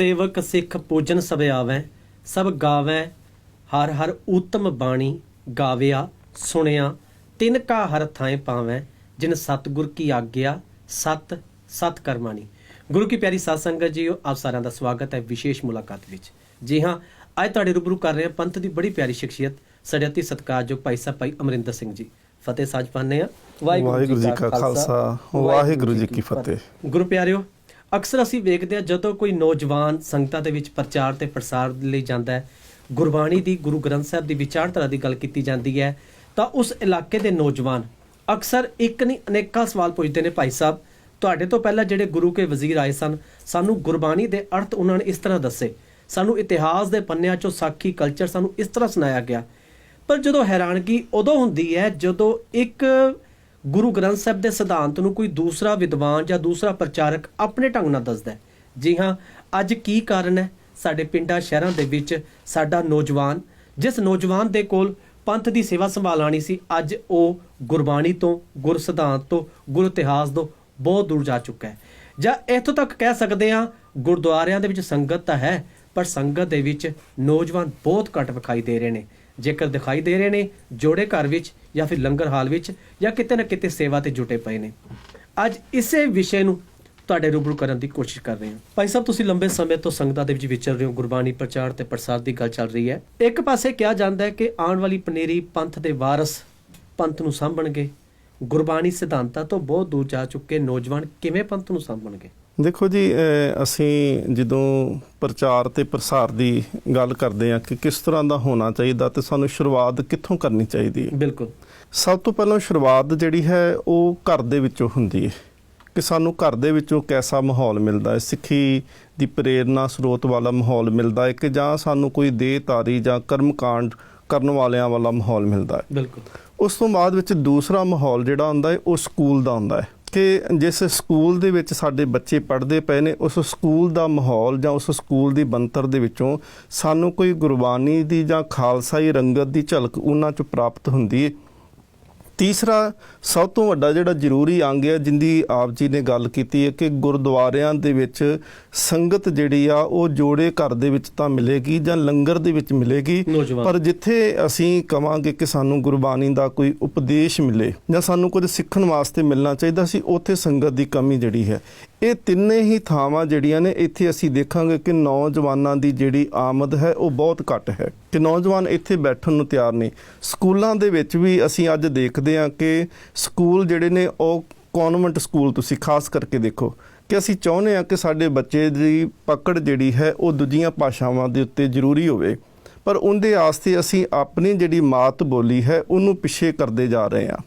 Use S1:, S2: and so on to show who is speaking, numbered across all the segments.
S1: सेवक सिख पूजन सब आवें, सब गावें हर हर उत्तम बाणी, गाविया सुनिया तिन का हर थाएं पावें, जिन सतगुर की आज्ञा सत सत करमानी। गुरु की प्यारी साध संगत जी, आप साਰਿਆਂ ਦਾ ਸਵਾਗਤ ਹੈ ਵਿਸ਼ੇਸ਼ ਮੁਲਾਕਾਤ ਵਿੱਚ। ਜੀ ਹਾਂ, ਅੱਜ ਤੁਹਾਡੇ ਰੂਬਰੂ ਕਰ ਰਹੇ ਹਾਂ ਪੰਥ ਦੀ ਬੜੀ ਪਿਆਰੀ ਸ਼ਖਸੀਅਤ, ਸਾਡੇ ਅਤੀ ਸਤਿਕਾਰਯੋਗ ਭਾਈ ਸਾਹਿਬ ਭਾਈ ਅਮਰਿੰਦਰ ਸਿੰਘ ਜੀ। ਫਤਿਹ ਸਾਂਝ ਪਾਉਂਦੇ ਹਾਂ।
S2: ਵਾਹਿਗੁਰੂ ਜੀ ਕਾ ਖਾਲਸਾ, ਵਾਹਿਗੁਰੂ ਜੀ ਕੀ ਫਤਿਹ।
S1: ਗੁਰੂ ਪਿਆਰਿਓ, ਅਕਸਰ ਅਸੀਂ ਵੇਖਦੇ ਹਾਂ ਜਦੋਂ ਕੋਈ ਨੌਜਵਾਨ ਸੰਗਤਾਂ ਦੇ ਵਿੱਚ ਪ੍ਰਚਾਰ ਤੇ ਪ੍ਰਸਾਰ ਲਈ ਜਾਂਦਾ ਹੈ, ਗੁਰਬਾਣੀ ਦੀ, ਗੁਰੂ ਗ੍ਰੰਥ ਸਾਹਿਬ ਦੀ ਵਿਚਾਰਧਾਰਾ ਦੀ ਗੱਲ ਕੀਤੀ ਜਾਂਦੀ ਹੈ, ਤਾਂ ਉਸ ਇਲਾਕੇ ਦੇ ਨੌਜਵਾਨ ਅਕਸਰ ਇੱਕ ਨਹੀਂ ਅਨੇਕਾਂ ਸਵਾਲ ਪੁੱਛਦੇ ਨੇ, ਭਾਈ ਸਾਹਿਬ ਤੁਹਾਡੇ ਤੋਂ ਪਹਿਲਾਂ ਜਿਹੜੇ ਗੁਰੂ ਕੇ ਵਜ਼ੀਰ ਆਏ ਸਨ, ਸਾਨੂੰ ਗੁਰਬਾਣੀ ਦੇ ਅਰਥ ਉਹਨਾਂ ਨੇ ਇਸ ਤਰ੍ਹਾਂ ਦੱਸੇ, ਸਾਨੂੰ ਇਤਿਹਾਸ ਦੇ ਪੰਨਿਆਂ 'ਚੋਂ ਸਾਖੀ ਕਲਚਰ ਸਾਨੂੰ ਇਸ ਤਰ੍ਹਾਂ ਸੁਣਾਇਆ ਗਿਆ। ਪਰ ਜਦੋਂ ਹੈਰਾਨਗੀ ਉਦੋਂ ਹੁੰਦੀ ਹੈ ਜਦੋਂ ਇੱਕ ਗੁਰੂ ਗ੍ਰੰਥ ਸਾਹਿਬ ਦੇ ਸਿਧਾਂਤ ਨੂੰ ਕੋਈ ਦੂਸਰਾ ਵਿਦਵਾਨ ਜਾਂ ਦੂਸਰਾ ਪ੍ਰਚਾਰਕ ਆਪਣੇ ਢੰਗ ਨਾਲ ਦੱਸਦਾ ਹੈ। ਜੀ ਹਾਂ, ਅੱਜ ਕੀ ਕਾਰਨ ਹੈ? ਸਾਡੇ ਪਿੰਡਾਂ ਸ਼ਹਿਰਾਂ ਦੇ ਵਿੱਚ ਸਾਡਾ ਨੌਜਵਾਨ, ਜਿਸ ਨੌਜਵਾਨ ਦੇ ਕੋਲ ਪੰਥ ਦੀ ਸੇਵਾ ਸੰਭਾਲਣੀ ਸੀ, ਅੱਜ ਉਹ ਗੁਰਬਾਣੀ ਤੋਂ, ਗੁਰ ਸਿਧਾਂਤ ਤੋਂ, ਗੁਰ ਇਤਿਹਾਸ ਤੋਂ ਬਹੁਤ ਦੂਰ ਜਾ ਚੁੱਕਾ ਹੈ। ਜਾਂ ਇੱਥੋਂ ਤੱਕ ਕਹਿ ਸਕਦੇ ਹਾਂ, ਗੁਰਦੁਆਰਿਆਂ ਦੇ ਵਿੱਚ ਸੰਗਤ ਤਾਂ ਹੈ, ਪਰ ਸੰਗਤ ਦੇ ਵਿੱਚ ਨੌਜਵਾਨ ਬਹੁਤ ਘੱਟ ਵਿਖਾਈ ਦੇ ਰਹੇ ਨੇ। ਜੇਕਰ ਦਿਖਾਈ ਦੇ ਰਹੇ ਨੇ, ਜੋੜੇ ਘਰ ਵਿੱਚ ਜਾਂ ਫਿਰ ਲੰਗਰ ਹਾਲ ਵਿੱਚ ਜਾਂ ਕਿਤੇ ਨਾ ਕਿਤੇ ਸੇਵਾ ਤੇ ਜੁਟੇ ਪਏ ਨੇ। ਅੱਜ ਇਸੇ ਵਿਸ਼ੇ ਨੂੰ ਤੁਹਾਡੇ ਰੂਬਰੂ ਕਰਨ ਦੀ ਕੋਸ਼ਿਸ਼ ਕਰ ਰਹੇ ਹਾਂ। ਭਾਈ ਸਾਹਿਬ, ਤੁਸੀਂ ਲੰਬੇ ਸਮੇਂ ਤੋਂ ਸੰਗਤਾਂ ਦੇ ਵਿੱਚ ਵਿਚਰ ਰਹੇ ਹੋ, ਗੁਰਬਾਣੀ ਪ੍ਰਚਾਰ ਤੇ ਪ੍ਰਸਾਰ ਦੀ ਗੱਲ ਚੱਲ ਰਹੀ ਹੈ। ਇੱਕ ਪਾਸੇ ਕਿਹਾ ਜਾਂਦਾ ਹੈ ਕਿ ਆਉਣ ਵਾਲੀ ਪਨੇਰੀ ਪੰਥ ਦੇ ਵਾਰਸ ਪੰਥ ਨੂੰ ਸਾਂਭਣਗੇ, ਗੁਰਬਾਣੀ ਸਿਧਾਂਤਾਂ ਤੋਂ ਬਹੁਤ ਦੂਰ ਜਾ ਚੁੱਕੇ ਨੌਜਵਾਨ ਕਿਵੇਂ ਪੰਥ ਨੂੰ ਸਾਂਭਣਗੇ?
S2: ਦੇਖੋ ਜੀ, ਅਸੀਂ ਜਦੋਂ ਪ੍ਰਚਾਰ ਤੇ ਪ੍ਰਸਾਰ ਦੀ ਗੱਲ ਕਰਦੇ ਹਾਂ ਕਿ ਕਿਸ ਤਰ੍ਹਾਂ ਦਾ ਹੋਣਾ ਚਾਹੀਦਾ, ਤੇ ਸਾਨੂੰ ਸ਼ੁਰੂਆਤ ਕਿੱਥੋਂ ਕਰਨੀ ਚਾਹੀਦੀ ਹੈ?
S1: ਬਿਲਕੁਲ,
S2: ਸਭ ਤੋਂ ਪਹਿਲਾਂ ਸ਼ੁਰੂਆਤ ਜਿਹੜੀ ਹੈ ਉਹ ਘਰ ਦੇ ਵਿੱਚੋਂ ਹੁੰਦੀ ਹੈ ਕਿ ਸਾਨੂੰ ਘਰ ਦੇ ਵਿੱਚੋਂ ਕੈਸਾ ਮਾਹੌਲ ਮਿਲਦਾ ਹੈ, ਸਿੱਖੀ ਦੀ ਪ੍ਰੇਰਨਾ ਸਰੋਤ ਵਾਲਾ ਮਾਹੌਲ ਮਿਲਦਾ ਹੈ ਕਿ ਜਾਂ ਸਾਨੂੰ ਕੋਈ ਦੇਹਧਾਰੀ ਜਾਂ ਕਰਮਕਾਂਡ ਕਰਨ ਵਾਲਿਆਂ ਵਾਲਾ ਮਾਹੌਲ ਮਿਲਦਾ ਹੈ।
S1: ਬਿਲਕੁਲ।
S2: ਉਸ ਤੋਂ ਬਾਅਦ ਵਿੱਚ ਦੂਸਰਾ ਮਾਹੌਲ ਜਿਹੜਾ ਹੁੰਦਾ ਹੈ ਉਹ ਸਕੂਲ ਦਾ ਹੁੰਦਾ ਹੈ ਕਿ ਜਿਸ ਸਕੂਲ ਦੇ ਵਿੱਚ ਸਾਡੇ ਬੱਚੇ ਪੜ੍ਹਦੇ ਪਏ ਨੇ, ਉਸ ਸਕੂਲ ਦਾ ਮਾਹੌਲ ਜਾਂ ਉਸ ਸਕੂਲ ਦੀ ਬਣਤਰ ਦੇ ਵਿੱਚੋਂ ਸਾਨੂੰ ਕੋਈ ਗੁਰਬਾਣੀ ਦੀ ਜਾਂ ਖਾਲਸਾਈ ਰੰਗਤ ਦੀ ਝਲਕ ਉਹਨਾਂ 'ਚ ਪ੍ਰਾਪਤ ਹੁੰਦੀ ਹੈ। ਤੀਸਰਾ ਸਭ ਤੋਂ ਵੱਡਾ ਜਿਹੜਾ ਜ਼ਰੂਰੀ ਅੰਗ ਹੈ, ਜਿੰਦੀ ਆਪ ਜੀ ਨੇ ਗੱਲ ਕੀਤੀ ਹੈ ਕਿ ਗੁਰਦੁਆਰਿਆਂ ਦੇ ਵਿੱਚ ਸੰਗਤ ਜਿਹੜੀ ਆ ਉਹ ਜੋੜੇ ਘਰ ਦੇ ਵਿੱਚ ਤਾਂ ਮਿਲੇਗੀ ਜਾਂ ਲੰਗਰ ਦੇ ਵਿੱਚ ਮਿਲੇਗੀ, ਪਰ ਜਿੱਥੇ ਅਸੀਂ ਕਵਾਂਗੇ ਕਿ ਸਾਨੂੰ ਗੁਰਬਾਣੀ ਦਾ ਕੋਈ ਉਪਦੇਸ਼ ਮਿਲੇ ਜਾਂ ਸਾਨੂੰ ਕੁਝ ਸਿੱਖਣ ਵਾਸਤੇ ਮਿਲਣਾ ਚਾਹੀਦਾ ਸੀ, ਉੱਥੇ ਸੰਗਤ ਦੀ ਕਮੀ ਜਿਹੜੀ ਹੈ। ਇਹ ਤਿੰਨੇ ਹੀ ਥਾਵਾਂ ਜਿਹੜੀਆਂ ਨੇ, ਇੱਥੇ ਅਸੀਂ ਦੇਖਾਂਗੇ ਕਿ ਨੌਜਵਾਨਾਂ ਦੀ ਜਿਹੜੀ ਆਮਦ ਹੈ ਉਹ ਬਹੁਤ ਘੱਟ ਹੈ, ਕਿ ਨੌਜਵਾਨ ਇੱਥੇ ਬੈਠਣ ਨੂੰ ਤਿਆਰ ਨਹੀਂ। ਸਕੂਲਾਂ ਦੇ ਵਿੱਚ ਵੀ ਅਸੀਂ ਅੱਜ ਦੇਖਦੇ ਹਾਂ ਕਿ ਸਕੂਲ ਜਿਹੜੇ ਨੇ ਉਹ ਕਨਵੈਂਟ ਸਕੂਲ, ਤੁਸੀਂ ਖਾਸ ਕਰਕੇ ਦੇਖੋ ਕਿ ਅਸੀਂ ਚਾਹੁੰਦੇ ਹਾਂ ਕਿ ਸਾਡੇ ਬੱਚੇ ਦੀ ਪਕੜ ਜਿਹੜੀ ਹੈ ਉਹ ਦੂਜੀਆਂ ਭਾਸ਼ਾਵਾਂ ਦੇ ਉੱਤੇ ਜ਼ਰੂਰੀ ਹੋਵੇ, ਪਰ ਉਹਦੇ ਵਾਸਤੇ ਅਸੀਂ ਆਪਣੀ ਜਿਹੜੀ ਮਾਤ ਬੋਲੀ ਹੈ ਉਹਨੂੰ ਪਿੱਛੇ ਕਰਦੇ ਜਾ ਰਹੇ ਹਾਂ।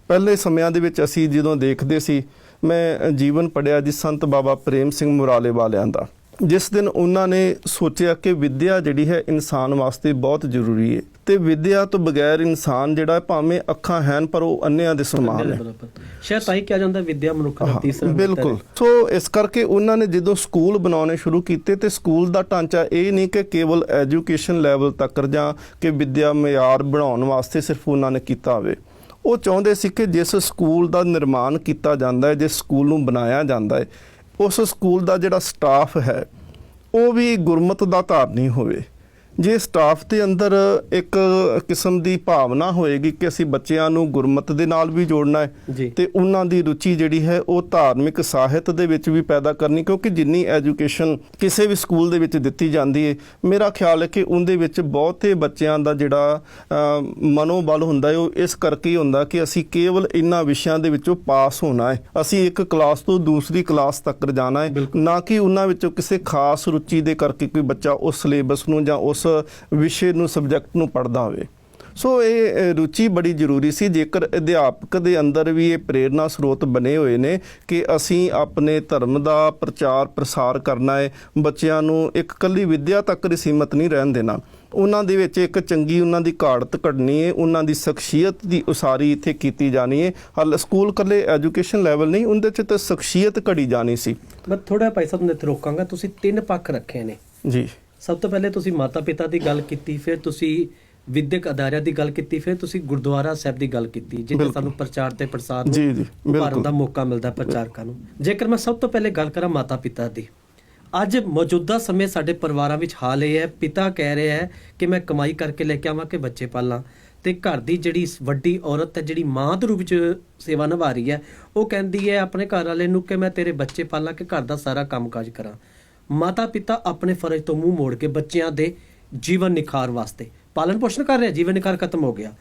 S2: ਪਹਿਲੇ ਸਮਿਆਂ ਦੇ ਵਿੱਚ ਅਸੀਂ ਜਦੋਂ ਦੇਖਦੇ ਸੀ, ਮੈਂ ਜੀਵਨ ਪੜ੍ਹਿਆ ਜੀ ਸੰਤ ਬਾਬਾ ਪ੍ਰੇਮ ਸਿੰਘ ਮੁਰਾਲੇ ਵਾਲਿਆਂ ਦਾ, ਜਿਸ ਦਿਨ ਉਹਨਾਂ ਨੇ ਸੋਚਿਆ ਕਿ ਵਿੱਦਿਆ ਜਿਹੜੀ ਹੈ ਇਨਸਾਨ ਵਾਸਤੇ ਬਹੁਤ ਜ਼ਰੂਰੀ ਹੈ, ਤੇ ਵਿੱਦਿਆ ਤੋਂ ਬਗੈਰ ਇਨਸਾਨ ਜਿਹੜਾ ਭਾਵੇਂ ਅੱਖਾਂ ਹਨ ਪਰ ਉਹ ਅੰਨ੍ਹਿਆਂ ਦੇ ਸਮਾਨ ਹੈ।
S1: ਸ਼ਾਇਦ ਤਾਂ ਹੀ ਕਿਹਾ ਜਾਂਦਾ ਵਿੱਦਿਆ ਮਨੁੱਖ ਦਾ ਤੀਸਰਾ। ਬਿਲਕੁਲ।
S2: ਸੋ ਇਸ ਕਰਕੇ ਉਹਨਾਂ ਨੇ ਜਦੋਂ ਸਕੂਲ ਬਣਾਉਣੇ ਸ਼ੁਰੂ ਕੀਤੇ, ਤੇ ਸਕੂਲ ਦਾ ਢਾਂਚਾ ਇਹ ਨਹੀਂ ਕਿ ਕੇਵਲ ਐਜੂਕੇਸ਼ਨ ਲੈਵਲ ਤੱਕ ਜਾਂ ਕਿ ਵਿੱਦਿਆ ਮਿਆਰ ਬਣਾਉਣ ਵਾਸਤੇ ਸਿਰਫ ਉਹਨਾਂ ਨੇ ਕੀਤਾ ਹੋਵੇ। ਉਹ ਚਾਹੁੰਦੇ ਸੀ ਕਿ ਜਿਸ ਸਕੂਲ ਦਾ ਨਿਰਮਾਣ ਕੀਤਾ ਜਾਂਦਾ ਹੈ, ਜਿਸ ਸਕੂਲ ਨੂੰ ਬਣਾਇਆ ਜਾਂਦਾ ਹੈ, ਉਸ ਸਕੂਲ ਦਾ ਜਿਹੜਾ ਸਟਾਫ ਹੈ ਉਹ ਵੀ ਗੁਰਮਤ ਦਾ ਧਾਰਨੀ ਹੋਵੇ। ਜੇ ਸਟਾਫ ਦੇ ਅੰਦਰ ਇੱਕ ਕਿਸਮ ਦੀ ਭਾਵਨਾ ਹੋਏਗੀ ਕਿ ਅਸੀਂ ਬੱਚਿਆਂ ਨੂੰ ਗੁਰਮਤ ਦੇ ਨਾਲ ਵੀ ਜੋੜਨਾ ਹੈ, ਤੇ ਉਹਨਾਂ ਦੀ ਰੁਚੀ ਜਿਹੜੀ ਹੈ ਉਹ ਧਾਰਮਿਕ ਸਾਹਿਤ ਦੇ ਵਿੱਚ ਵੀ ਪੈਦਾ ਕਰਨੀ, ਕਿਉਂਕਿ ਜਿੰਨੀ ਐਜੂਕੇਸ਼ਨ ਕਿਸੇ ਵੀ ਸਕੂਲ ਦੇ ਵਿੱਚ ਦਿੱਤੀ ਜਾਂਦੀ ਹੈ, ਮੇਰਾ ਖਿਆਲ ਹੈ ਕਿ ਉਹਦੇ ਵਿੱਚ ਬਹੁਤੇ ਬੱਚਿਆਂ ਦਾ ਜਿਹੜਾ ਮਨੋਬਲ ਹੁੰਦਾ ਹੈ ਉਹ ਇਸ ਕਰਕੇ ਹੀ ਹੁੰਦਾ ਕਿ ਅਸੀਂ ਕੇਵਲ ਇਹਨਾਂ ਵਿਸ਼ਿਆਂ ਦੇ ਵਿੱਚੋਂ ਪਾਸ ਹੋਣਾ ਹੈ, ਅਸੀਂ ਇੱਕ ਕਲਾਸ ਤੋਂ ਦੂਸਰੀ ਕਲਾਸ ਤੱਕ ਜਾਣਾ ਹੈ, ਨਾ ਕਿ ਉਹਨਾਂ ਵਿੱਚੋਂ ਕਿਸੇ ਖਾਸ ਰੁਚੀ ਦੇ ਕਰਕੇ ਕੋਈ ਬੱਚਾ ਉਸ ਸਿਲੇਬਸ ਨੂੰ ਜਾਂ ਉਸ ਵਿਸ਼ੇ ਨੂੰ, ਸਬਜੈਕਟ ਨੂੰ ਪੜ੍ਹਦਾ ਹੋਵੇ। ਸੋ ਇਹ ਰੁਚੀ ਬੜੀ ਜ਼ਰੂਰੀ ਸੀ। ਜੇਕਰ ਅਧਿਆਪਕ ਦੇ ਅੰਦਰ ਵੀ ਇਹ ਪ੍ਰੇਰਨਾ ਸਰੋਤ ਬਣੇ ਹੋਏ ਨੇ ਕਿ ਅਸੀਂ ਆਪਣੇ ਧਰਮ ਦਾ ਪ੍ਰਚਾਰ ਪ੍ਰਸਾਰ ਕਰਨਾ ਹੈ, ਬੱਚਿਆਂ ਨੂੰ ਇੱਕ ਇਕੱਲੀ ਵਿੱਦਿਆ ਤੱਕ ਸੀਮਤ ਨਹੀਂ ਰਹਿਣ ਦੇਣਾ, ਉਹਨਾਂ ਦੇ ਵਿੱਚ ਇੱਕ ਚੰਗੀ ਉਹਨਾਂ ਦੀ ਘਾੜਤ ਕੱਢਣੀ ਹੈ, ਉਹਨਾਂ ਦੀ ਸ਼ਖਸੀਅਤ ਦੀ ਉਸਾਰੀ ਇੱਥੇ ਕੀਤੀ ਜਾਣੀ ਹੈ। ਹਾਲੇ ਸਕੂਲ ਇਕੱਲੇ ਐਜੂਕੇਸ਼ਨ ਲੈਵਲ ਨਹੀਂ, ਉਹਦੇ 'ਚ ਤਾਂ ਸ਼ਖਸੀਅਤ ਘੜੀ ਜਾਣੀ ਸੀ।
S1: ਮੈਂ ਥੋੜ੍ਹਾ ਭਾਈ ਸਾਹਿਬ ਨੂੰ ਇੱਥੇ ਰੋਕਾਂਗਾ। ਤੁਸੀਂ ਤਿੰਨ ਪੱਖ ਰੱਖੇ ਨੇ
S2: ਜੀ।
S1: ਸਭ ਤੋਂ ਪਹਿਲੇ ਤੁਸੀਂ ਮਾਤਾ ਪਿਤਾ ਦੀ ਗੱਲ ਕੀਤੀ, ਫਿਰ ਤੁਸੀਂ ਵਿਦਿਅਕ ਅਦਾਰਿਆਂ ਦੀ ਗੱਲ ਕੀਤੀ, ਫਿਰ ਤੁਸੀਂ ਗੁਰਦੁਆਰਾ ਸਾਹਿਬ ਦੀ ਗੱਲ ਕੀਤੀ, ਜਿੱਥੇ ਸਾਨੂੰ ਪ੍ਰਚਾਰ ਤੇ ਪ੍ਰਸਾਰ ਨੂੰ ਉਭਾਰਨ ਦਾ ਮੌਕਾ ਮਿਲਦਾ ਪ੍ਰਚਾਰਕਾਂ ਨੂੰ। ਜੇਕਰ ਮੈਂ ਸਭ ਤੋਂ ਪਹਿਲੇ ਗੱਲ ਕਰਾਂ ਮਾਤਾ ਪਿਤਾ ਦੀ, ਅੱਜ ਮੌਜੂਦਾ ਸਮੇਂ ਸਾਡੇ ਪਰਿਵਾਰਾਂ ਵਿੱਚ ਹਾਲ ਇਹ ਹੈ, ਪਿਤਾ ਕਹਿ ਰਿਹਾ ਹੈ ਕਿ ਮੈਂ ਕਮਾਈ ਕਰਕੇ ਲੈ ਕੇ ਆਵਾਂ ਕਿ ਬੱਚੇ ਪਾਲਾਂ, ਤੇ ਘਰ ਦੀ ਜਿਹੜੀ ਵੱਡੀ ਔਰਤ ਹੈ, ਜਿਹੜੀ ਮਾਂ ਦੇ ਰੂਪ ਵਿੱਚ ਸੇਵਾ ਨਿਭਾ ਰਹੀ ਹੈ, ਉਹ ਕਹਿੰਦੀ ਹੈ ਆਪਣੇ ਘਰ ਵਾਲੇ ਨੂੰ ਕਿ ਮੈਂ ਤੇਰੇ ਬੱਚੇ ਪਾਲਾਂ ਕਿ ਘਰ ਦਾ ਸਾਰਾ ਕੰਮਕਾਜ ਕਰਾਂ। ਮਾਤਾ ਪਿਤਾ ਆਪਣੇ ਫਰਜ਼ ਤੋਂ ਮੂੰਹ ਮੋੜ ਕੇ ਬੱਚਿਆਂ ਦੇ ਜੀਵਨ ਨਿਖਾਰ ਵਾਸਤੇ ਪਾਲਣ ਪੋਸ਼ਣ ਕਰ ਰਿਹਾ, ਜੀਵਨ ਨਿਖਾਰ ਖਤਮ ਹੋ ਗਿਆ।